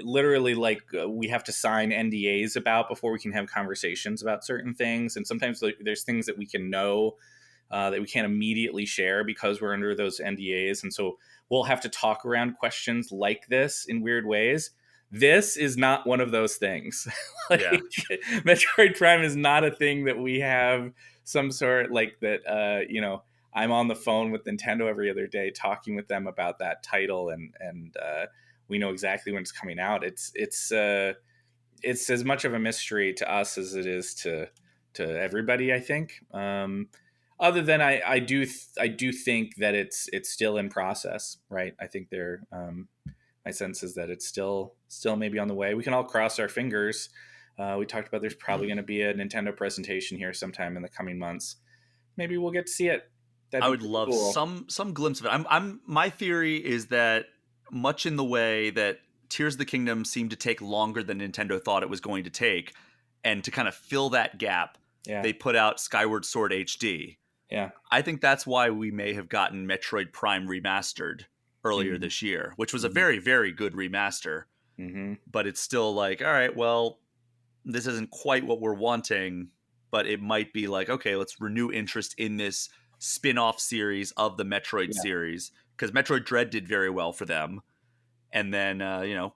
Literally, like we have to sign NDAs about before we can have conversations about certain things, and sometimes there's things that we can know that we can't immediately share because we're under those NDAs. And so we'll have to talk around questions like this in weird ways. This is not one of those things.
Yeah.
Metroid Prime is not a thing that we have some sort like that. I'm on the phone with Nintendo every other day talking with them about that title, and we know exactly when it's coming out. It's as much of a mystery to us as it is to everybody, I think. Other than I do think that it's still in process, right? I think my sense is that it's still maybe on the way. We can all cross our fingers. We talked about there's probably going to be a Nintendo presentation here sometime in the coming months. Maybe we'll get to see it.
I would love
cool.
some glimpse of it. My theory is that, much in the way that Tears of the Kingdom seemed to take longer than Nintendo thought it was going to take, and to kind of fill that gap, they put out Skyward Sword HD.
Yeah.
I think that's why we may have gotten Metroid Prime Remastered earlier this year, which was a very, very good remaster. But it's still like, all right, well, this isn't quite what we're wanting, but it might be like, okay, let's renew interest in this spin-off series of the Metroid series, because Metroid Dread did very well for them. And then,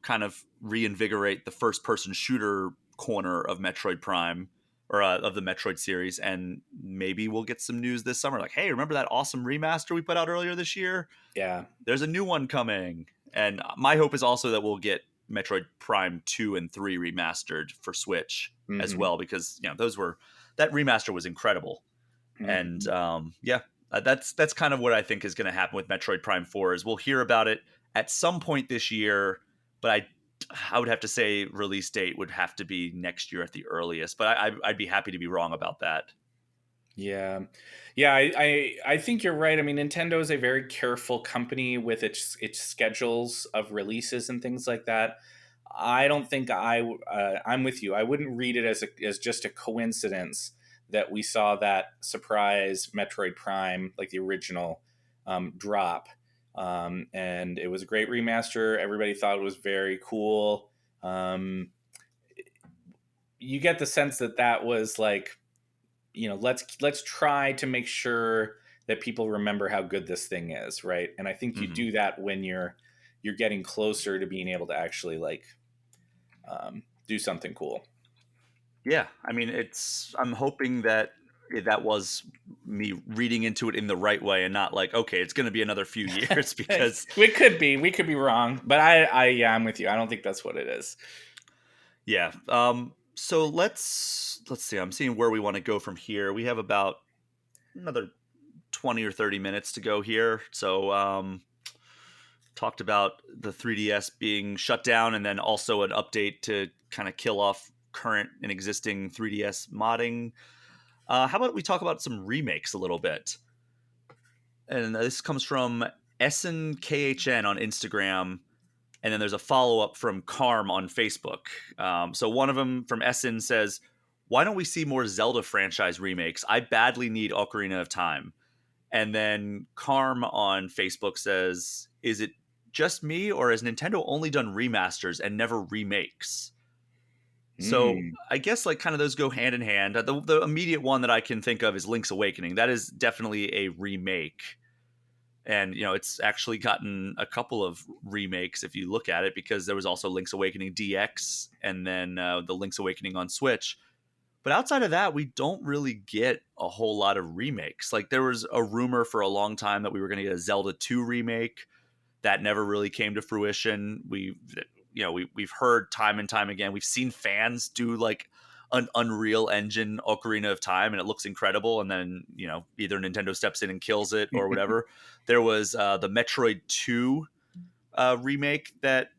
kind of reinvigorate the first-person shooter corner of Metroid Prime, or of the Metroid series, and maybe we'll get some news this summer. Like, hey, remember that awesome remaster we put out earlier this year?
Yeah.
There's a new one coming. And my hope is also that we'll get Metroid Prime 2 and 3 remastered for Switch as well, because, that remaster was incredible. And that's kind of what I think is going to happen with Metroid Prime 4, is we'll hear about it at some point this year, but I would have to say release date would have to be next year at the earliest, but I'd be happy to be wrong about that.
Yeah. I think you're right. I mean, Nintendo is a very careful company with its schedules of releases and things like that. I don't think I'm with you. I wouldn't read it as just a coincidence that we saw that surprise Metroid Prime, like the original drop. And it was a great remaster. Everybody thought it was very cool. You get the sense that that was like, let's try to make sure that people remember how good this thing is, right? And I think you do that when you're getting closer to being able to actually like do something cool.
Yeah, I mean, I'm hoping that that was me reading into it in the right way and not like, okay, it's going to be another few years because
we could be wrong, but yeah, I'm with you. I don't think that's what it is.
Yeah. So let's see. I'm seeing where we want to go from here. We have about another 20 or 30 minutes to go here. So talked about the 3DS being shut down and then also an update to kind of kill off current and existing 3DS modding. How about we talk about some remakes a little bit? And this comes from SNKHN on Instagram. And then there's a follow-up from Carm on Facebook. So one of them from Essen says, why don't we see more Zelda franchise remakes? I badly need Ocarina of Time. And then Carm on Facebook says, is it just me or has Nintendo only done remasters and never remakes? So I guess like kind of those go hand in hand. The immediate one that I can think of is Link's Awakening. That is definitely a remake. And, it's actually gotten a couple of remakes if you look at it, because there was also Link's Awakening DX and then the Link's Awakening on Switch. But outside of that, we don't really get a whole lot of remakes. Like there was a rumor for a long time that we were going to get a Zelda 2 remake. That never really came to fruition. We've heard time and time again. We've seen fans do like an Unreal Engine Ocarina of Time, and it looks incredible. And then either Nintendo steps in and kills it or whatever. There was the Metroid 2 remake that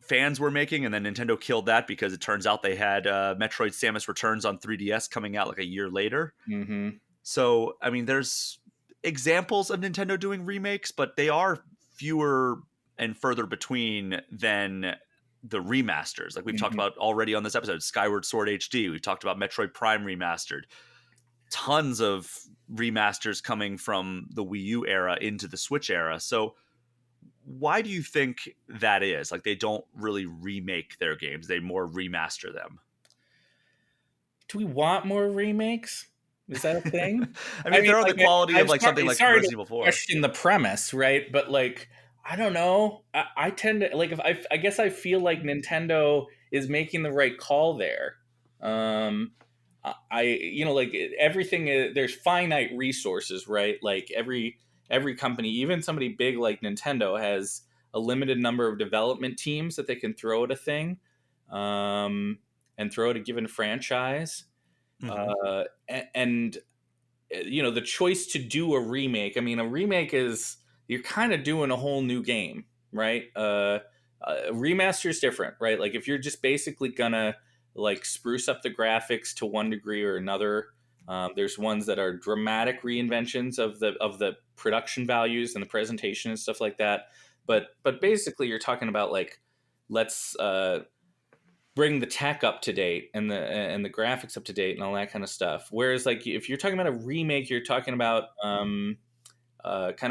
fans were making, and then Nintendo killed that because it turns out they had Metroid Samus Returns on 3DS coming out like a year later.
Mm-hmm.
So, I mean, there's examples of Nintendo doing remakes, but they are fewer and further between than the remasters. Like we've talked about already on this episode, Skyward Sword HD. We've talked about Metroid Prime Remastered. Tons of remasters coming from the Wii U era into the Switch era. So why do you think that is? Like they don't really remake their games, they more remaster them.
Do we want more remakes? Is that a thing?
I mean, if they're on
like,
the quality of like something like
sorry
Resident
to
Evil 4.
question the premise, right? But like, I don't know. I tend to like, if I guess I feel like Nintendo is making the right call there. Like everything there's finite resources, right? Like every company, even somebody big like Nintendo, has a limited number of development teams that they can throw at a thing, and throw at a given franchise. And the choice to do a remake. I mean, a remake is you're kind of doing a whole new game, right? Remaster is different, right? Like if you're just basically gonna like spruce up the graphics to one degree or another. There's ones that are dramatic reinventions of the production values and the presentation and stuff like that. But basically, you're talking about like, let's bring the tech up to date and the graphics up to date and all that kind of stuff. Whereas like if you're talking about a remake, you're talking about kind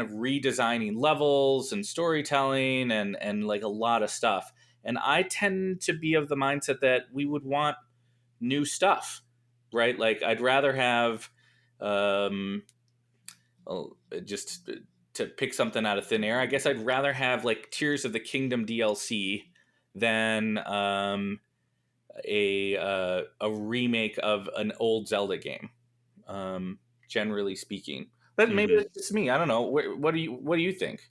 of redesigning levels and storytelling and like a lot of stuff. And I tend to be of the mindset that we would want new stuff, right? Like I'd rather have just to pick something out of thin air. I guess I'd rather have like Tears of the Kingdom DLC than a remake of an old Zelda game, generally speaking. But maybe it's just me. I don't know. What do you think?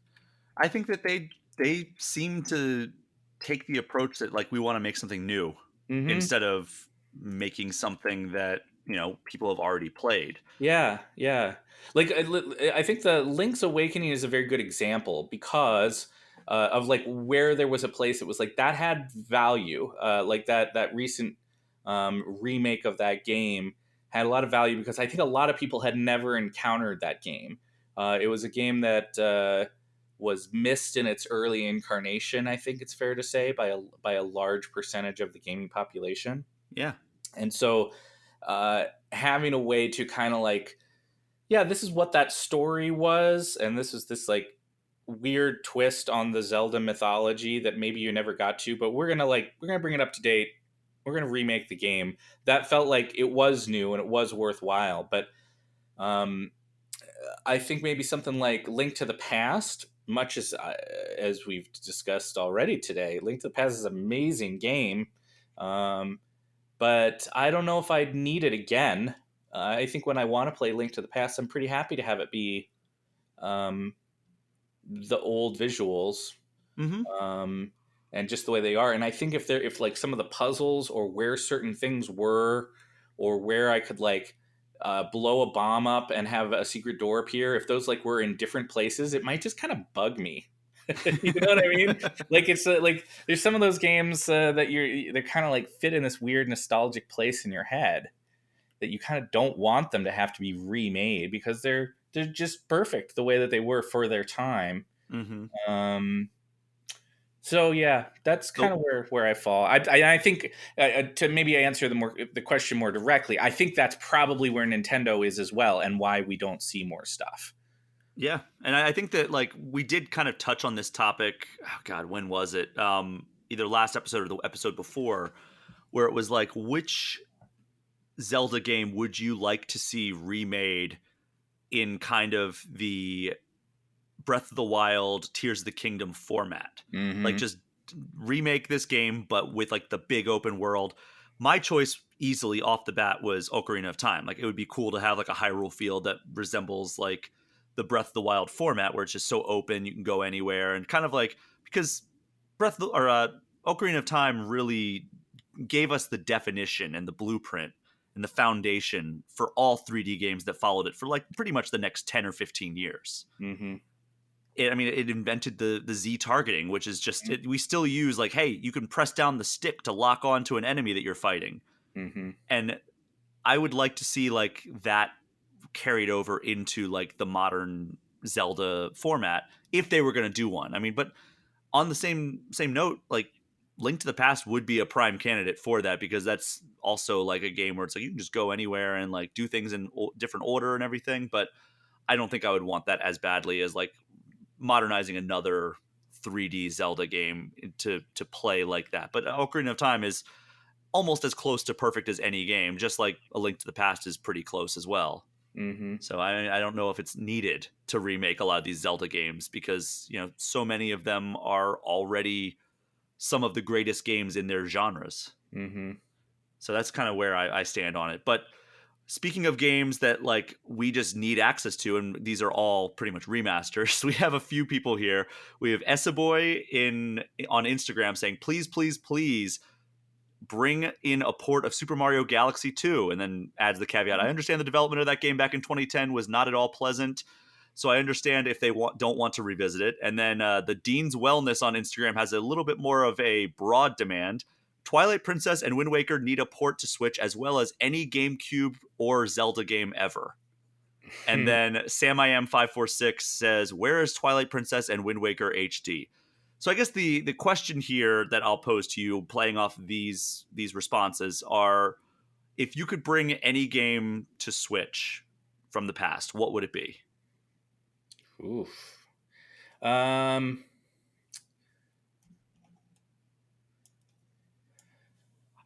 I think that they seem to take the approach that like we want to make something new instead of making something that people have already played.
Yeah. Like I think the Link's Awakening is a very good example because of like where there was a place that was like that had value, like that recent remake of that game had a lot of value because I think a lot of people had never encountered that game. It was a game that was missed in its early incarnation. I think it's fair to say by a large percentage of the gaming population.
Yeah,
and so having a way to kind of like yeah, this is what that story was, and this is this like weird twist on the Zelda mythology that maybe you never got to, but we're gonna bring it up to date. We're gonna remake the game. That felt like it was new and it was worthwhile, but um, I think maybe something like Link to the Past, much as we've discussed already today, Link to the Past is an amazing game, um, but I don't know if I'd need it again. I think when I want to play Link to the Past, I'm pretty happy to have it be um, the old visuals,
Mm-hmm.
um, and just the way they are. And I think if like some of the puzzles or where certain things were, or where I could like blow a bomb up and have a secret door appear, if those like were in different places, it might just kind of bug me. You know what I mean? Like it's like there's some of those games that they're kind of like fit in this weird nostalgic place in your head that you kind of don't want them to have to be remade because they're just perfect the way that they were for their time.
Mm-hmm.
Um, so yeah, that's kind
So
of where I fall. I think to maybe answer the question more directly, I think that's probably where Nintendo is as well, and why we don't see more stuff.
yeah, and I think that like we did kind of touch on this topic. Oh God, when was it? Either last episode or the episode before, where it was like, which Zelda game would you like to see remade in kind of the Breath of the Wild, Tears of the Kingdom format? Like
Mm-hmm.
just remake this game, but with like the big open world. My choice easily off the bat was Ocarina of Time. Like it would be cool to have like a Hyrule field that resembles like the Breath of the Wild format, where it's just so open, you can go anywhere, and kind of like because Ocarina of Time really gave us the definition and the blueprint and the foundation for all 3D games that followed it for like pretty much the next 10 or 15 years.
Mm-hmm.
It invented the Z targeting, which is just we still use like, hey, you can press down the stick to lock on to an enemy that you're fighting.
Mm-hmm.
And I would like to see like that carried over into like the modern Zelda format if they were going to do one. I mean, but on the same note, like Link to the Past would be a prime candidate for that, because that's also like a game where it's like you can just go anywhere and like do things in different order and everything. But I don't think I would want that as badly as like modernizing another 3D Zelda game to play like that. But Ocarina of Time is almost as close to perfect as any game, just like A Link to the Past is pretty close as well.
Mm-hmm.
So I don't know if it's needed to remake a lot of these Zelda games, because so many of them are already some of the greatest games in their genres.
Mm-hmm.
So that's kind of where I stand on it. But speaking of games that like we just need access to, and these are all pretty much remasters, we have a few people here. We have Essaboy on Instagram saying, please, please, please bring in a port of Super Mario Galaxy 2, and then adds the caveat, I understand the development of that game back in 2010 was not at all pleasant, so I understand if they don't want to revisit it. And then the Dean's Wellness on Instagram has a little bit more of a broad demand. Twilight Princess and Wind Waker need a port to Switch, as well as any GameCube or Zelda game ever. And then SamIam546 says, where is Twilight Princess and Wind Waker HD? So I guess the question here that I'll pose to you, playing off these responses, are, if you could bring any game to Switch from the past, what would it be?
Oof.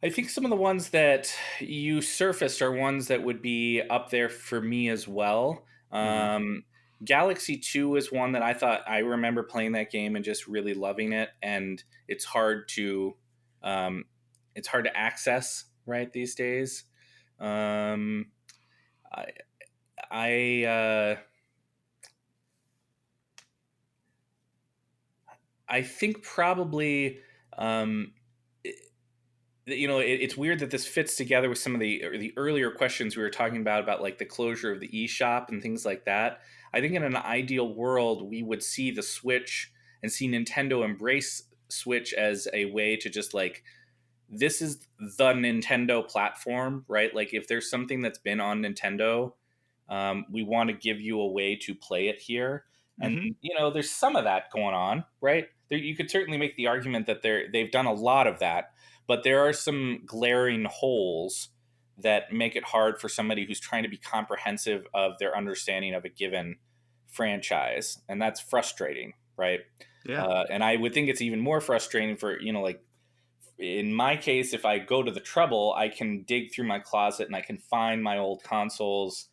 I think some of the ones that you surfaced are ones that would be up there for me as well.
Mm-hmm.
Galaxy 2 is one that I remember playing that game and just really loving it, and it's hard to access right these days. Um, I I I think probably it's weird that this fits together with some of the earlier questions we were talking about like the closure of the eShop and things like that. I think in an ideal world, we would see the Switch and see Nintendo embrace Switch as a way to just like, this is the Nintendo platform, right? Like if there's something that's been on Nintendo, we want to give you a way to play it here. And
Mm-hmm.
there's some of that going on, right? You could certainly make the argument that they've done a lot of that, but there are some glaring holes that make it hard for somebody who's trying to be comprehensive of their understanding of a given franchise, and that's frustrating, right?
Yeah.
And I would think it's even more frustrating for, like in my case, if I go to the trouble, I can dig through my closet and I can find my old consoles,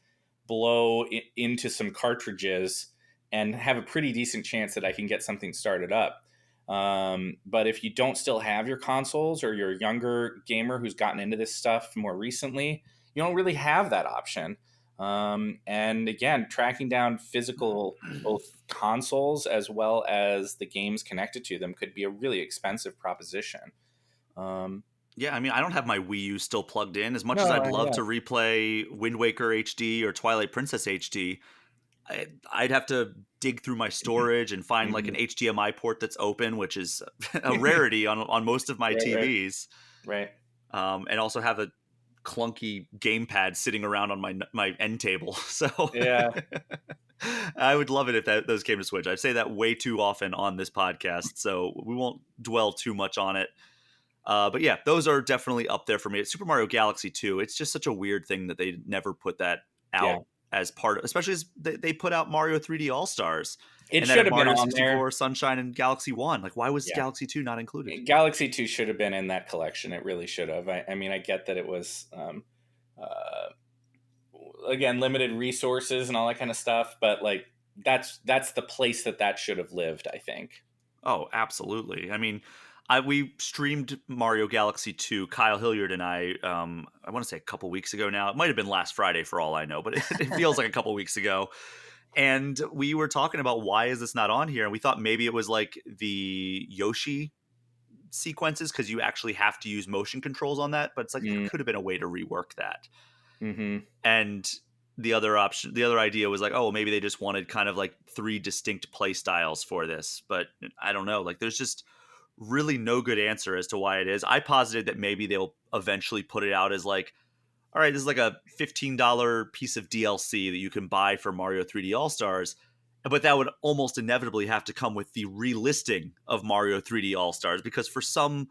blow into some cartridges, and have a pretty decent chance that I can get something started up. But if you don't still have your consoles, or you're a younger gamer who's gotten into this stuff more recently, you don't really have that option. And again, tracking down physical both consoles as well as the games connected to them could be a really expensive proposition.
Yeah, I mean, I don't have my Wii U still plugged in. As much as
No,
I'd love
yeah.
to replay Wind Waker HD or Twilight Princess HD, I'd have to dig through my storage and find like an
Mhm.
HDMI port that's open, which is a rarity on most of my
Right,
TVs.
right.
And also have a clunky gamepad sitting around on my end table. So
Yeah,
I would love it if those came to Switch. I say that way too often on this podcast, so we won't dwell too much on it. But yeah, those are definitely up there for me. It's Super Mario Galaxy 2. It's just such a weird thing that they never put that
yeah.
out as part of, especially as they put out Mario 3D All Stars
It
and then
should
have
have been
Mario
on there.
64, Sunshine, and Galaxy 1. Like, why was
Yeah.
Galaxy 2 not included?
Galaxy 2 should have been in that collection. It really should have. I mean, I get that it was, uh, again, limited resources and all that kind of stuff, but like that's the place that should have lived, I think.
Oh, absolutely. I mean, we streamed Mario Galaxy 2, Kyle Hilliard and I want to say a couple weeks ago now. It might have been last Friday for all I know, but it feels like a couple weeks ago. And we were talking about why is this not on here? And we thought maybe it was like the Yoshi sequences because you actually have to use motion controls on that. But it's like there
Mm,
could have been a way to rework that.
mm-hmm.
And the other idea was like, oh, maybe they just wanted kind of like 3 distinct play styles for this. But I don't know. Like there's just really no good answer as to why it is. I posited that maybe they'll eventually put it out as like, all right, this is like a $15 piece of DLC that you can buy for Mario 3D All Stars, but that would almost inevitably have to come with the relisting of Mario 3D All Stars because for some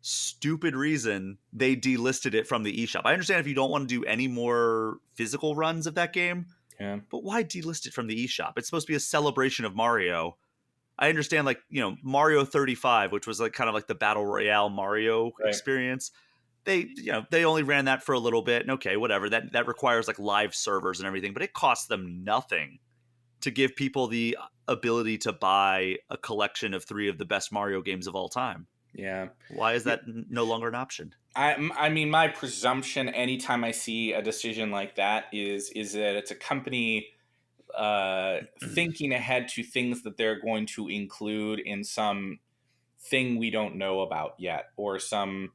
stupid reason they delisted it from the eShop. I understand if you don't want to do any more physical runs of that game,
Yeah.
but why delist it from the eShop? It's supposed to be a celebration of Mario. I understand, like, Mario 35, which was like kind of like the battle royale Mario
Right.
experience. They only ran that for a little bit, and okay, whatever. That requires like live servers and everything, but it costs them nothing to give people the ability to buy a collection of 3 of the best Mario games of all time.
Yeah.
Why is that no longer an option?
I mean, my presumption anytime I see a decision like that is that it's a company thinking ahead to things that they're going to include in some thing we don't know about yet, or some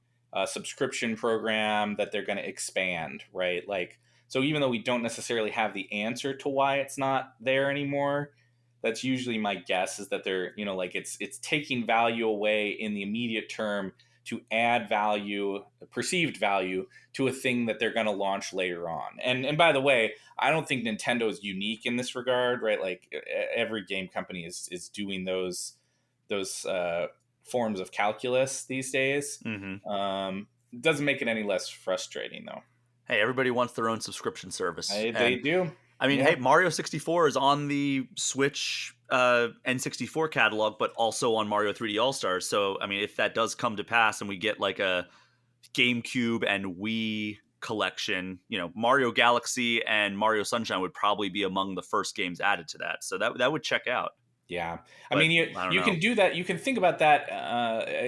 subscription program that they're going to expand, right? Like, so even though we don't necessarily have the answer to why it's not there anymore, that's usually my guess, is that they're, like it's taking value away in the immediate term to add value, perceived value, to a thing that they're going to launch later on. And by the way, I don't think Nintendo is unique in this regard, right? Like every game company is doing those forms of calculus these days.
Mm-hmm.
Doesn't make it any less frustrating, though.
Hey, everybody wants their own subscription service,
They
and
do.
I mean,
Yeah.
hey, Mario 64 is on the Switch N64 catalog, but also on Mario 3D All Stars. So, I mean, if that does come to pass and we get like a GameCube and Wii collection, Mario Galaxy and Mario Sunshine would probably be among the first games added to that. So that would check out.
Yeah. I
But
mean,
I don't
you
know.
can do that. You can think about that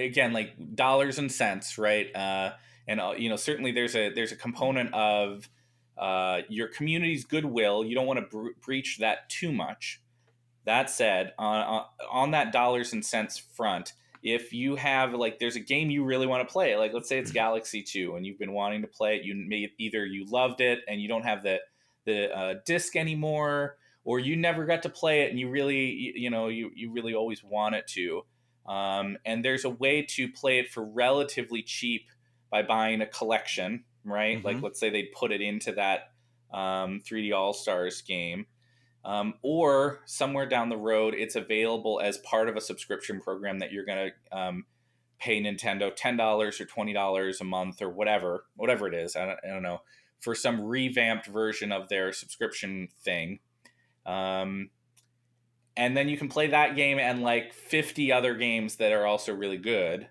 again, like dollars and cents, right? And certainly there's a component of your community's goodwill. You don't want to breach that too much. That said, on that dollars and cents front, if you have, like, there's a game you really want to play, like let's say it's Galaxy 2 and you've been wanting to play it, either you loved it and you don't have the disc anymore, or you never got to play it and you really you really always want it to, and there's a way to play it for relatively cheap by buying a collection, right? Like
Mm-hmm.
let's say they put it into that 3D All Stars game, or somewhere down the road it's available as part of a subscription program that you're going to pay Nintendo $10 or $20 a month or whatever it is. I don't know, for some revamped version of their subscription thing. And then you can play that game and like 50 other games that are also really good.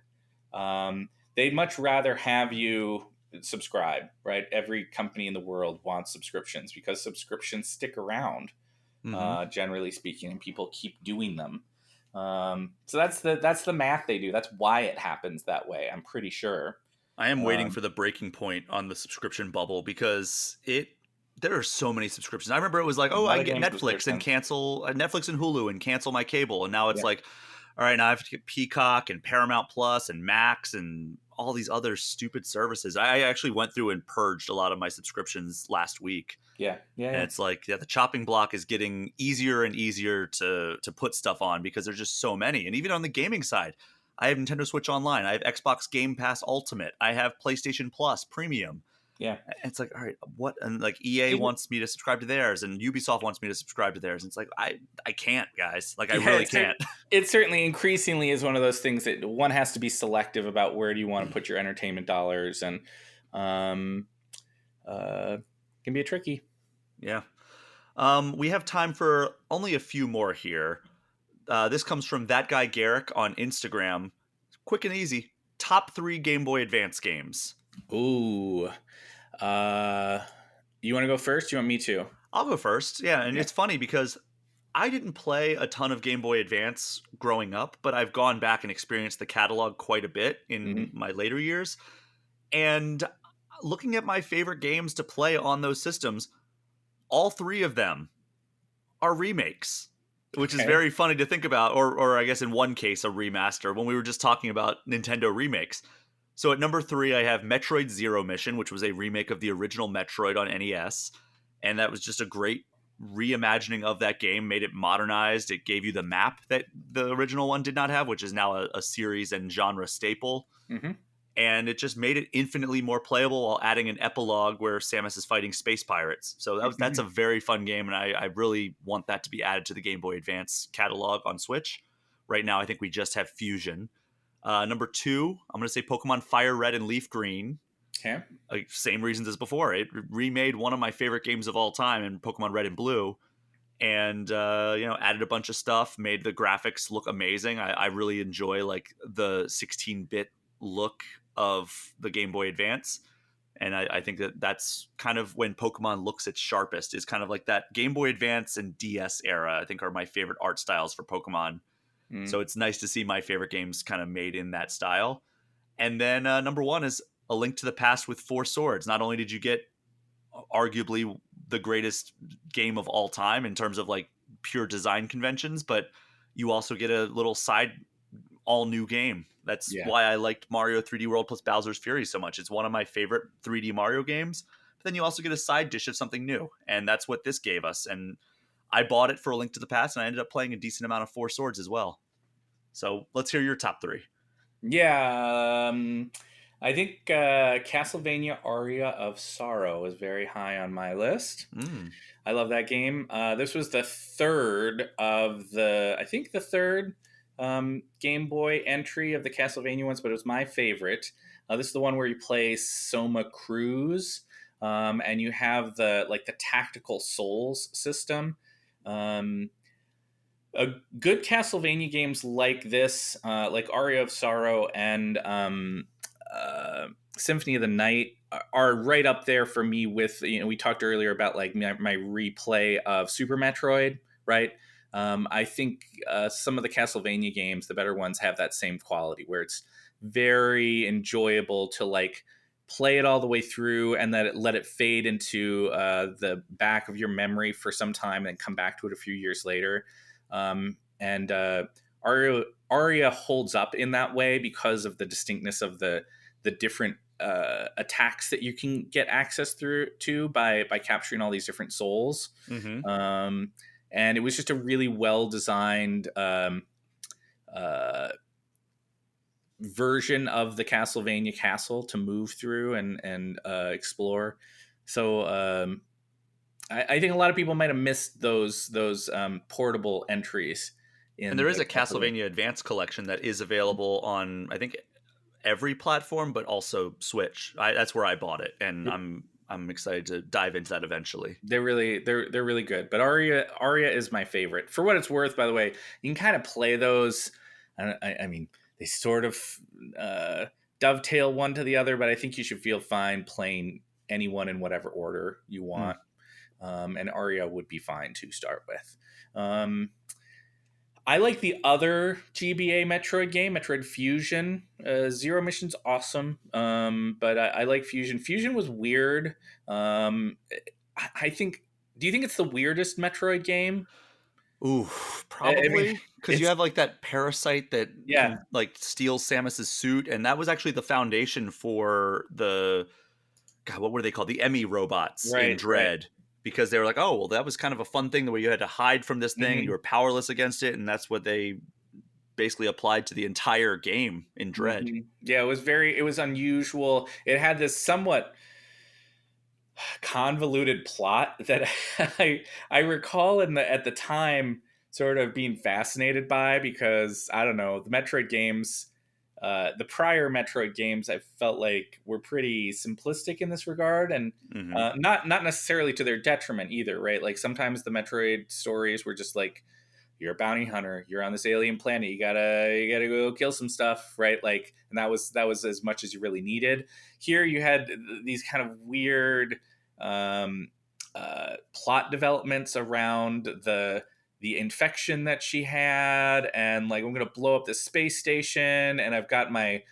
They'd much rather have you subscribe, right? Every company in the world wants subscriptions because subscriptions stick around, generally speaking, and people keep doing them. So that's the math they do. That's why it happens that way, I'm pretty sure.
I am waiting for the breaking point on the subscription bubble because there are so many subscriptions. I remember it was like, oh, I can get Netflix and cancel Netflix and Hulu and cancel my cable. And now it's like, all right, now I have to get Peacock and Paramount Plus and Max and all these other stupid services. I actually went through and purged a lot of my subscriptions last week.
Yeah.
And it's like, the chopping block is getting easier and easier to put stuff on because there's just so many. And even on the gaming side, I have Nintendo Switch Online. I have Xbox Game Pass Ultimate. I have PlayStation Plus Premium.
Yeah.
It's like, all right, what? And like EA wants me to subscribe to theirs and Ubisoft wants me to subscribe to theirs. And it's like, I can't, guys. Like, I really can't.
It certainly increasingly is one of those things that one has to be selective about where do you want to put your entertainment dollars. And can be a tricky.
Yeah. We have time for only a few more here. This comes from That Guy Garrick on Instagram. Quick and easy. Top 3 Game Boy Advance games.
Ooh. You want to go first? You want me to?
I'll go first. Yeah, and it's funny because I didn't play a ton of Game Boy Advance growing up, but I've gone back and experienced the catalog quite a bit in my later years. And looking at my favorite games to play on those systems, all 3 of them are remakes, which is very funny to think about, or I guess in one case, a remaster, when we were just talking about Nintendo remakes. So at number 3, I have Metroid Zero Mission, which was a remake of the original Metroid on NES. And that was just a great reimagining of that game, made it modernized. It gave you the map that the original one did not have, which is now a series and genre staple. And it just made it infinitely more playable while adding an epilogue where Samus is fighting space pirates. So that's a very fun game, and I really want that to be added to the Game Boy Advance catalog on Switch. Right now, I think we just have Fusion. Number 2, I'm going to say Pokemon Fire Red and Leaf Green.
Okay.
Same reasons as before. It remade one of my favorite games of all time in Pokemon Red and Blue. And, added a bunch of stuff, made the graphics look amazing. I really enjoy like the 16-bit look of the Game Boy Advance. And I think that's kind of when Pokemon looks its sharpest, is kind of like that Game Boy Advance and DS era, I think, are my favorite art styles for Pokemon. So it's nice to see my favorite games kind of made in that style. And then number 1 is A Link to the Past with 4 Swords. Not only did you get arguably the greatest game of all time in terms of like pure design conventions, but you also get a little side all new game. That's why I liked Mario 3D World plus Bowser's Fury so much. It's one of my favorite 3D Mario games. But then you also get a side dish of something new. And that's what this gave us. And I bought it for A Link to the Past, and I ended up playing a decent amount of 4 Swords as well. So let's hear your top 3.
Yeah, I think Castlevania Aria of Sorrow is very high on my list. I love that game. This was the third of the third Game Boy entry of the Castlevania ones, but it was my favorite. This is the one where you play Soma Cruz, and you have the tactical souls system. Good Castlevania games like this, like Aria of Sorrow and Symphony of the Night, are right up there for me with, we talked earlier about like my replay of Super Metroid, right? I think some of the Castlevania games, the better ones, have that same quality where it's very enjoyable to like play it all the way through and let it fade into the back of your memory for some time and come back to it a few years later. And Aria holds up in that way because of the distinctness of the different attacks that you can get access to by capturing all these different souls. And it was just a really well designed version of the Castlevania castle to move through and explore. So I think a lot of people might have missed those portable entries.
And there is a Castlevania Advance collection that is available on, I think, every platform, but also Switch. That's where I bought it, and I'm excited to dive into that eventually.
They're really good. But Aria is my favorite. For what it's worth, by the way, you can kind of play those. I mean, they sort of dovetail one to the other, but I think you should feel fine playing anyone in whatever order you want. And Aria would be fine to start with. I like the other GBA Metroid game, Metroid Fusion. Zero Mission's awesome, but I like Fusion. Fusion was weird. I think. Do you think it's the weirdest Metroid game?
Ooh,
I mean,
probably because you have like that parasite that can like steal Samus's suit, and that was actually the foundation for the what were they called? The Emmy robots in Dread. Because they were like, oh, well, that was kind of a fun thing the way you had to hide from this thing and you were powerless against it. And that's what they basically applied to the entire game in Dread.
Yeah, it was unusual. It had this somewhat convoluted plot that I recall at the time sort of being fascinated by, because I don't know, the Metroid games, the prior Metroid games, I felt like were pretty simplistic in this regard, and not necessarily to their detriment either, right? Like sometimes the Metroid stories were just like, you're a bounty hunter, you're on this alien planet, you gotta go kill some stuff, right? Like, and that was as much as you really needed. Here you had these kind of weird plot developments around the infection that she had, and like, I'm gonna blow up this space station, and I've got my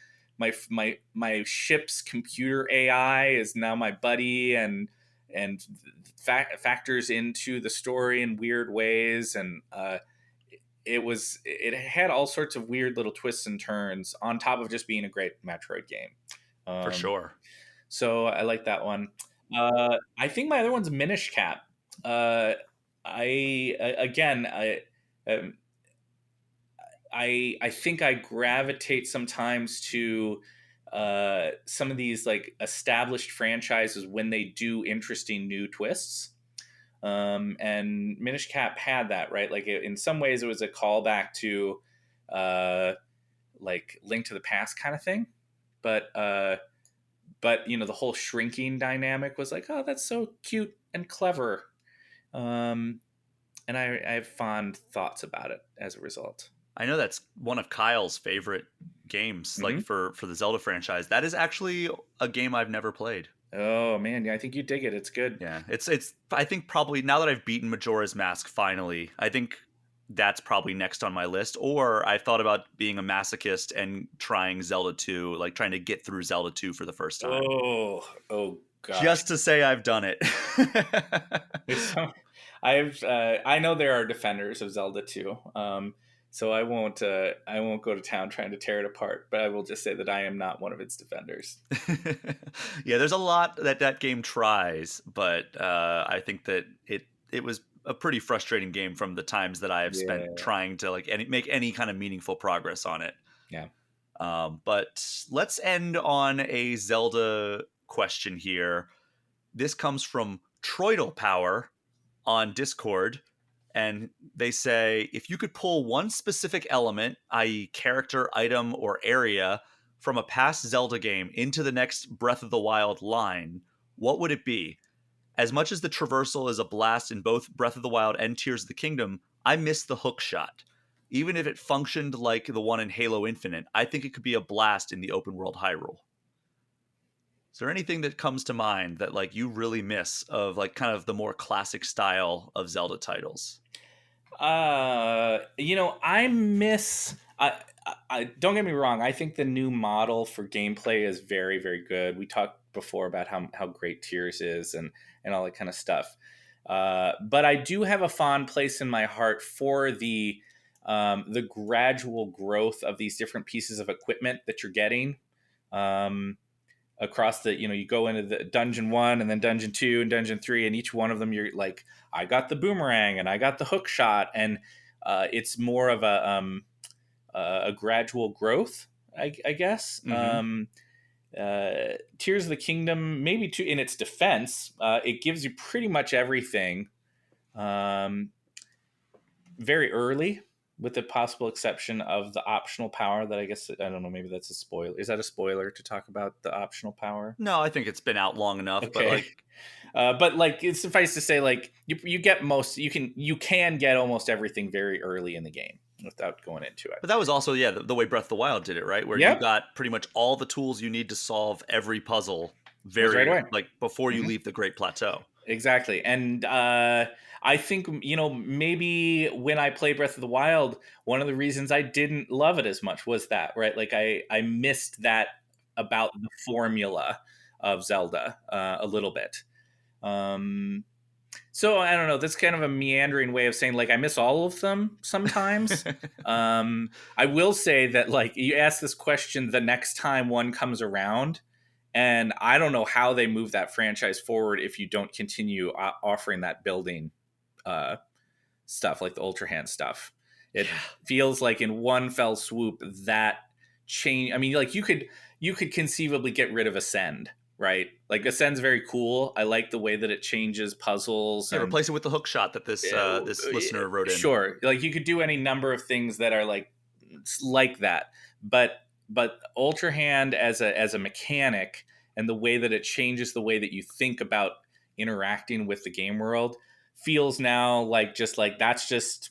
ship's computer AI is now my buddy, and factors into the story in weird ways, and it had all sorts of weird little twists and turns on top of just being a great Metroid game.
For sure.
So I like that one. I think my other one's Minish Cap. I think I gravitate sometimes to some of these like established franchises when they do interesting new twists. And Minish Cap had that, right? Like in some ways it was a callback to like Link to the Past kind of thing. But you know, the whole shrinking dynamic was like, oh, that's so cute and clever. And I have fond thoughts about it as a result.
I know that's one of Kyle's favorite games, like for the Zelda franchise. That is actually a game I've never played.
Oh man, yeah, I think you dig it. It's good.
Yeah, it's. I think probably now that I've beaten Majora's Mask finally, I think that's probably next on my list. Or I thought about being a masochist and trying Zelda 2, like trying to get through Zelda 2 for the first time.
Oh god.
Just to say I've done it.
I know there are defenders of Zelda 2. So I won't go to town trying to tear it apart, but I will just say that I am not one of its defenders.
Yeah, there's a lot that game tries, but I think that it was a pretty frustrating game from the times that I have spent trying to like make any kind of meaningful progress on it.
Yeah.
But let's end on a Zelda question here. This comes from Troidal Power on Discord. And they say, if you could pull one specific element, i.e. character, item, or area, from a past Zelda game into the next Breath of the Wild line, what would it be? As much as the traversal is a blast in both Breath of the Wild and Tears of the Kingdom, I miss the hook shot. Even if it functioned like the one in Halo Infinite, I think it could be a blast in the open world Hyrule. Is there anything that comes to mind that like you really miss of like kind of the more classic style of Zelda titles?
You know, I miss. I don't get me wrong. I think the new model for gameplay is very, very good. We talked before about how great Tears is and all that kind of stuff. But I do have a fond place in my heart for the gradual growth of these different pieces of equipment that you're getting. Across the, you know, you go into the dungeon 1 and then dungeon 2 and dungeon 3, and each one of them you're like, I got the boomerang and I got the hook shot, and it's more of a gradual growth, I guess. Tears of the Kingdom, maybe in its defense, it gives you pretty much everything very early, with the possible exception of the optional power that I guess, I don't know, maybe that's a spoiler. Is that a spoiler to talk about the optional power?
No, I think it's been out long enough, but
Okay.
like,
but like, it's suffice to say, like you get most, you can get almost everything very early in the game without going into it.
but that was also, yeah, the way Breath of the Wild did it, right? Where you
Yep.
got pretty much all the tools you need to solve every puzzle
Was right
very,
away.
like, before you
Mhm.
leave the Great Plateau.
Exactly. And I think, maybe when I play Breath of the Wild, one of the reasons I didn't love it as much was that, right? Like I missed that about the formula of Zelda a little bit. Um, so I don't know. That's kind of a meandering way of saying, like, I miss all of them sometimes. I will say that, like, you ask this question the next time one comes around, and I don't know how they move that franchise forward if you don't continue offering that building uh, stuff, like the Ultra Hand stuff. It
Yeah.
feels like in one fell swoop that change. I mean, like you could conceivably get rid of Ascend, right? Like Ascend's very cool. I like the way that it changes puzzles
Yeah,
and
replace it with the hook shot that this listener wrote in.
sure, like you could do any number of things that are like that, but Ultra Hand as a mechanic and the way that it changes the way that you think about interacting with the game world feels now like just like that's just,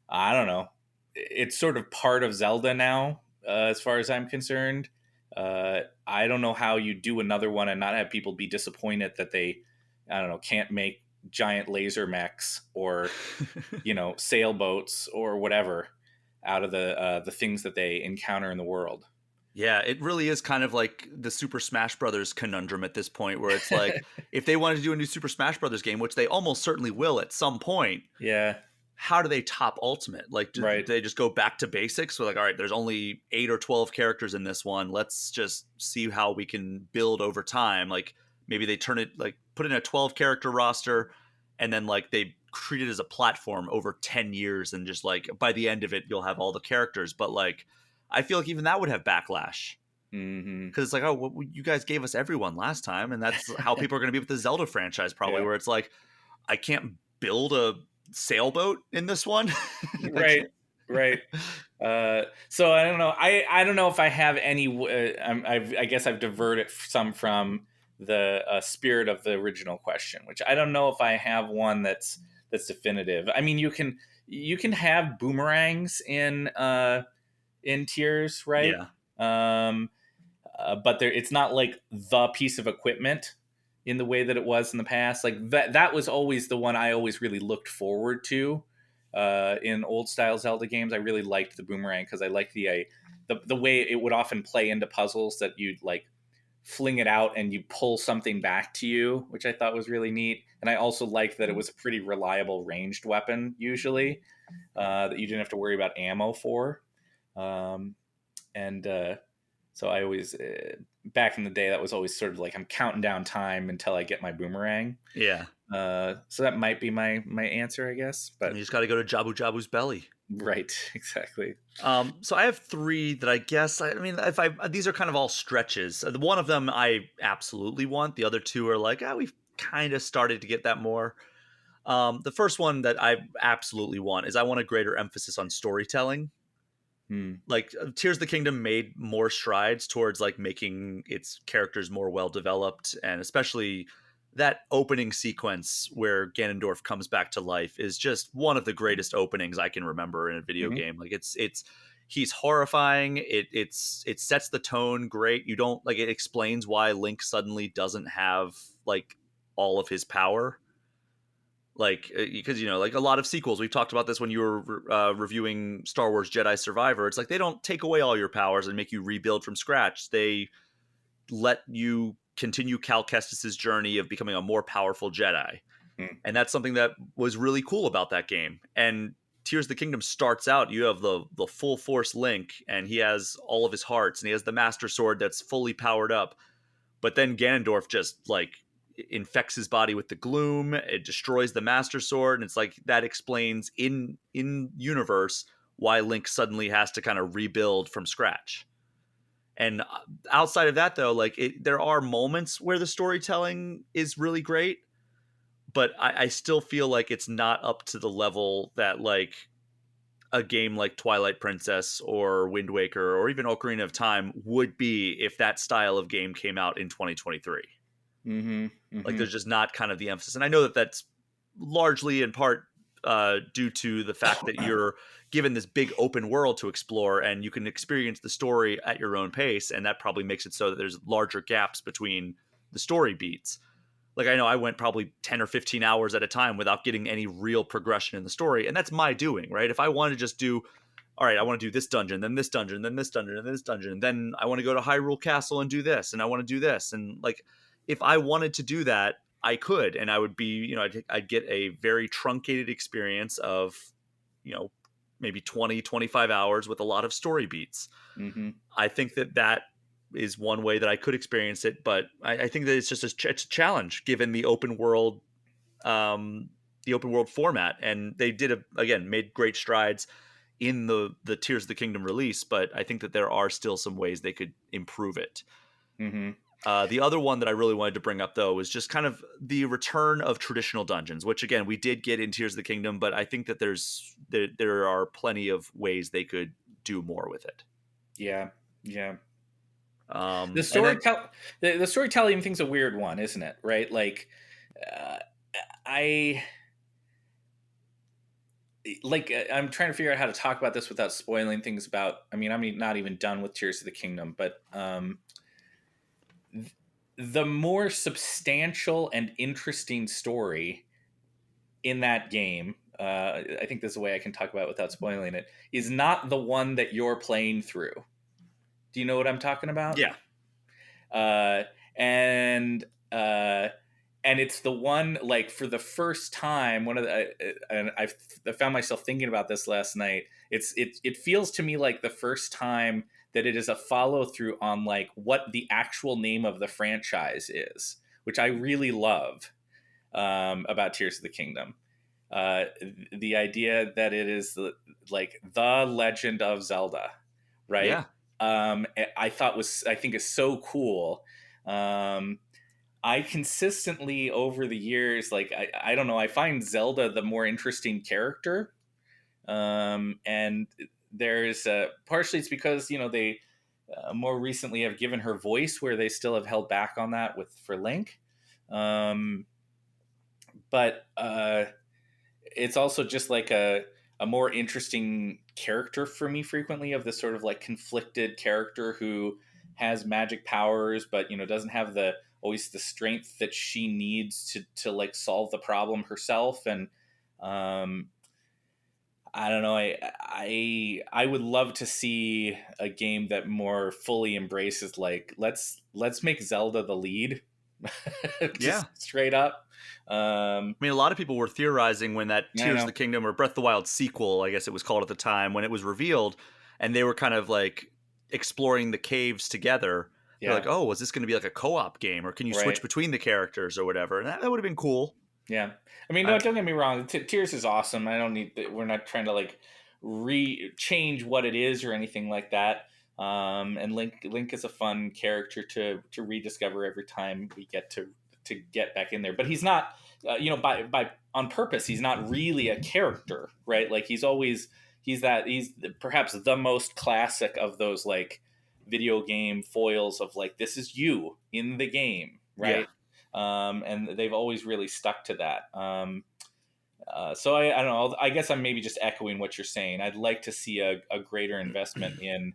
I don't know, it's sort of part of Zelda now, as far as I'm concerned. I don't know how you do another one and not have people be disappointed that they, I don't know, can't make giant laser mechs or sailboats or whatever out of the things that they encounter in the world.
Yeah, it really is kind of like the Super Smash Brothers conundrum at this point, where it's like, if they wanted to do a new Super Smash Brothers game, which they almost certainly will at some point,
Yeah,
how do they top Ultimate? Like, do
right.
they just go back to basics? We're like, all right, there's only 8 or 12 characters in this one. Let's just see how we can build over time. Like, maybe they turn it, like, put in a 12 character roster, and then, like, they treat it as a platform over 10 years. And just, like, by the end of it, you'll have all the characters. But, like, I feel like even that would have backlash.
Mm-hmm.
Because it's like, oh, well, you guys gave us everyone last time. And that's how people are going to be with the Zelda franchise, probably,
Yeah.
where it's like, I can't build a sailboat in this one.
Right, right. So I don't know. I don't know if I have any. I guess I've diverted some from the spirit of the original question, which I don't know if I have one that's definitive. I mean, you can have boomerangs in tiers, right?
Yeah.
But it's not like the piece of equipment in the way that it was in the past. Like that was always the one I always really looked forward to in old style Zelda games. I really liked the boomerang because I liked the way it would often play into puzzles, that you'd like fling it out and you pull something back to you, which I thought was really neat. And I also liked that it was a pretty reliable ranged weapon usually, that you didn't have to worry about ammo for. And so I always, back in the day, that was always sort of like I'm counting down time until I get my boomerang.
Yeah.
So that might be my answer, I guess. But
you just got to go to Jabu Jabu's belly.
Right, exactly.
So I have 3 that I guess, I mean, these are kind of all stretches. One of them I absolutely want. The other 2 are like, we've kind of started to get that more. The first one that I absolutely want is I want a greater emphasis on storytelling. Like Tears of the Kingdom made more strides towards like making its characters more well developed, and especially that opening sequence where Ganondorf comes back to life is just one of the greatest openings I can remember in a video game. Like it's he's horrifying. It sets the tone great. You don't like, it explains why Link suddenly doesn't have like all of his power. Like, because like a lot of sequels, we've talked about this when you were reviewing Star Wars Jedi Survivor. It's like they don't take away all your powers and make you rebuild from scratch. They let you continue Cal Kestis's journey of becoming a more powerful Jedi. And that's something that was really cool about that game. And Tears of the Kingdom starts out, you have the full force Link, and he has all of his hearts, and he has the Master Sword that's fully powered up. But then Ganondorf just like infects his body with the gloom. It destroys the Master Sword, and it's like that explains in universe why Link suddenly has to kind of rebuild from scratch. And outside of that, though, like there are moments where the storytelling is really great, but I still feel like it's not up to the level that like a game like Twilight Princess or Wind Waker or even Ocarina of Time would be if that style of game came out in 2023.
Mm-hmm,
Like
mm-hmm.
there's just not kind of the emphasis. And I know that that's largely in part due to the fact that you're given this big open world to explore and you can experience the story at your own pace. And that probably makes it so that there's larger gaps between the story beats. Like I know I went probably 10 or 15 hours at a time without getting any real progression in the story. And that's my doing, right? If I want to just do, all right, I want to do this dungeon, then this dungeon, then this dungeon, and then this dungeon, and then I want to go to Hyrule Castle and do this, and I want to do this. And like, if I wanted to do that, I could, and I would be, you know, I'd get a very truncated experience of, you know, maybe 20, 25 hours with a lot of story beats.
Mm-hmm.
I think that is one way that I could experience it, but I think that it's just it's a challenge given the open world format, and they did again made great strides in the Tears of the Kingdom release, but I think that there are still some ways they could improve it.
Mm-hmm.
The other one that I really wanted to bring up, though, was just kind of the return of traditional dungeons, which, again, we did get in Tears of the Kingdom, but I think that there are plenty of ways they could do more with it.
Yeah, yeah.
The
storytelling thing's a weird one, isn't it? Right? Like, I'm trying to figure out how to talk about this without spoiling things about. I mean, I'm not even done with Tears of the Kingdom, but the more substantial and interesting story in that game, I think there's a way I can talk about it without spoiling it, is not the one that you're playing through. Do you know what I'm talking about?
Yeah.
And it's the one, like, for the first time, and I found myself thinking about this last night. It feels to me like the first time that it is a follow through on like what the actual name of the franchise is, which I really love about Tears of the Kingdom. The idea that it is like the Legend of Zelda, right?
Yeah.
I think is so cool. I consistently over the years, like, I don't know, I find Zelda the more interesting character. And there's partially it's because, you know, they more recently have given her voice where they still have held back on that for Link. But it's also just like a more interesting character for me frequently, of this sort of like conflicted character who has magic powers, but, you know, doesn't have always the strength that she needs to like solve the problem herself. And I don't know. I would love to see a game that more fully embraces, like, let's make Zelda the lead. Just straight up.
I mean, a lot of people were theorizing when that Tears of the Kingdom or Breath of the Wild sequel, I guess it was called at the time, when it was revealed, and they were kind of like exploring the caves together. Yeah. They're like, oh, was this going to be like a co-op game, or can you switch between the characters or whatever? And that would have been cool.
Yeah. I mean, no, don't get me wrong. Tears is awesome. We're not trying to like change what it is or anything like that. And Link is a fun character to rediscover every time we get to get back in there. But he's not, you know, by on purpose, he's not really a character, right? Like he's perhaps the most classic of those like video game foils of like, this is you in the game, right? Yeah. And they've always really stuck to that. So I don't know. I guess I'm maybe just echoing what you're saying. I'd like to see a greater investment in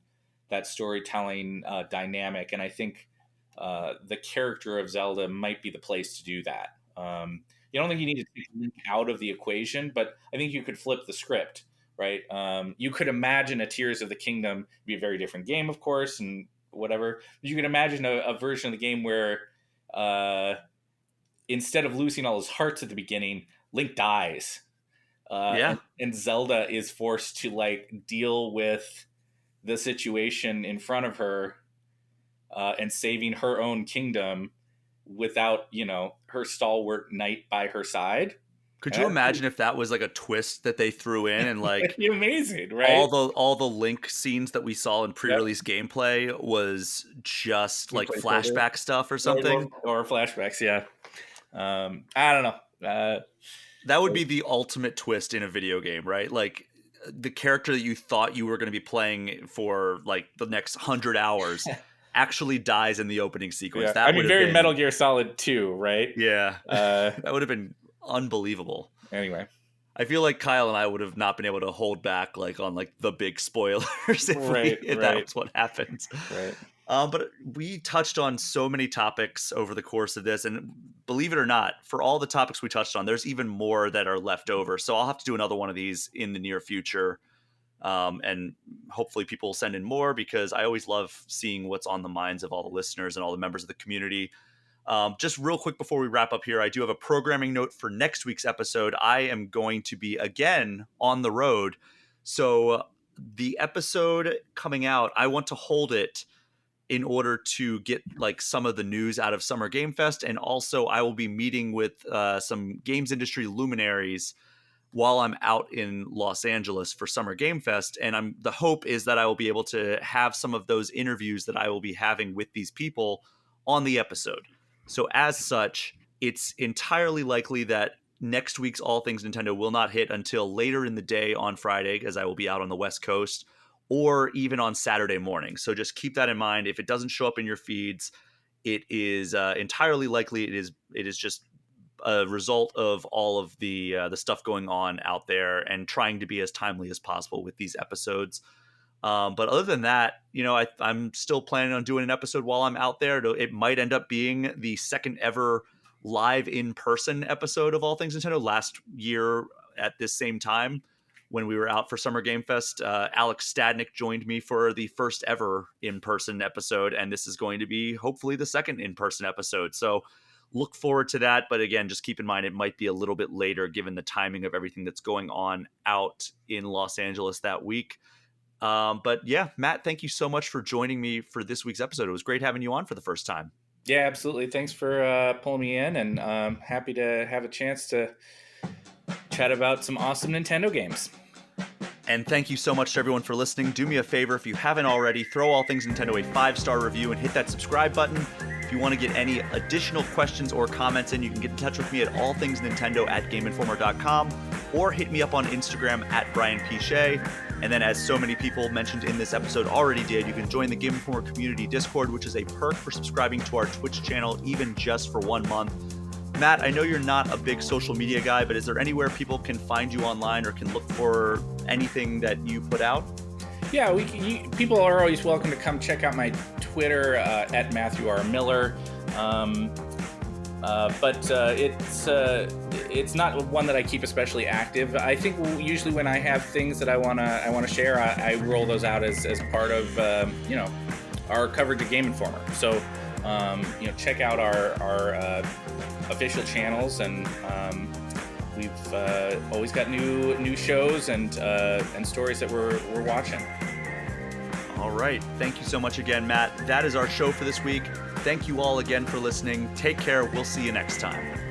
that storytelling dynamic, and I think the character of Zelda might be the place to do that. You don't think you need to take Link out of the equation, but I think you could flip the script, right? You could imagine a Tears of the Kingdom be a very different game, of course, and whatever. But you could imagine a version of the game where instead of losing all his hearts at the beginning, Link dies. And Zelda is forced to like deal with the situation in front of her and saving her own kingdom without, you know, her stalwart knight by her side.
Could you imagine if that was like a twist that they threw in, and like
amazing, right?
All the Link scenes that we saw in pre-release gameplay was just like flashback stuff or something,
or flashbacks. Yeah. I don't know.
That would be the ultimate twist in a video game, right? Like the character that you thought you were going to be playing for like the next 100 hours actually dies in the opening sequence.
Yeah.
That would have been
Metal Gear Solid 2, right?
Yeah. That would have been unbelievable.
Anyway,
I feel like Kyle and I would have not been able to hold back like on like the big spoilers if that was what happens.
Right.
But we touched on so many topics over the course of this, and believe it or not, for all the topics we touched on, there's even more that are left over. So I'll have to do another one of these in the near future. And hopefully people will send in more, because I always love seeing what's on the minds of all the listeners and all the members of the community. Just real quick before we wrap up here, I do have a programming note for next week's episode. I am going to be again on the road. So the episode coming out, I want to hold it in order to get like some of the news out of Summer Game Fest. And also I will be meeting with some games industry luminaries while I'm out in Los Angeles for Summer Game Fest. And the hope is that I will be able to have some of those interviews that I will be having with these people on the episode. So as such, it's entirely likely that next week's All Things Nintendo will not hit until later in the day on Friday, as I will be out on the West Coast, or even on Saturday morning. So just keep that in mind. If it doesn't show up in your feeds, it is entirely likely it is just a result of all of the stuff going on out there and trying to be as timely as possible with these episodes. But other than that, I'm still planning on doing an episode while I'm out there. It might end up being the second ever live in-person episode of All Things Nintendo. Last year at this same time, when we were out for Summer Game Fest, Alex Stadnick joined me for the first ever in-person episode, and this is going to be hopefully the second in-person episode. So look forward to that. But again, just keep in mind, it might be a little bit later given the timing of everything that's going on out in Los Angeles that week. But yeah, Matt, thank you so much for joining me for this week's episode. It was great having you on for the first time.
Yeah, absolutely. Thanks for pulling me in, and happy to have a chance to chat about some awesome Nintendo games.
And thank you so much to everyone for listening. Do me a favor, if you haven't already, throw All Things Nintendo a 5-star review and hit that subscribe button. If you want to get any additional questions or comments in, you can get in touch with me at allthingsnintendo@gameinformer.com, or hit me up on Instagram at Brian P. Shea. And then, as so many people mentioned in this episode already did, you can join the Game Informer Community Discord, which is a perk for subscribing to our Twitch channel, even just for 1 month. Matt, I know you're not a big social media guy, but is there anywhere people can find you online or can look for anything that you put out?
Yeah, people are always welcome to come check out my Twitter at Matthew R. Miller. But it's not one that I keep especially active. I think usually when I have things that I wanna share, I roll those out as part of our coverage of Game Informer. So check out our official channels, and we've always got new shows and stories that we're watching.
All right. Thank you so much again, Matt. That is our show for this week. Thank you all again for listening. Take care. We'll see you next time.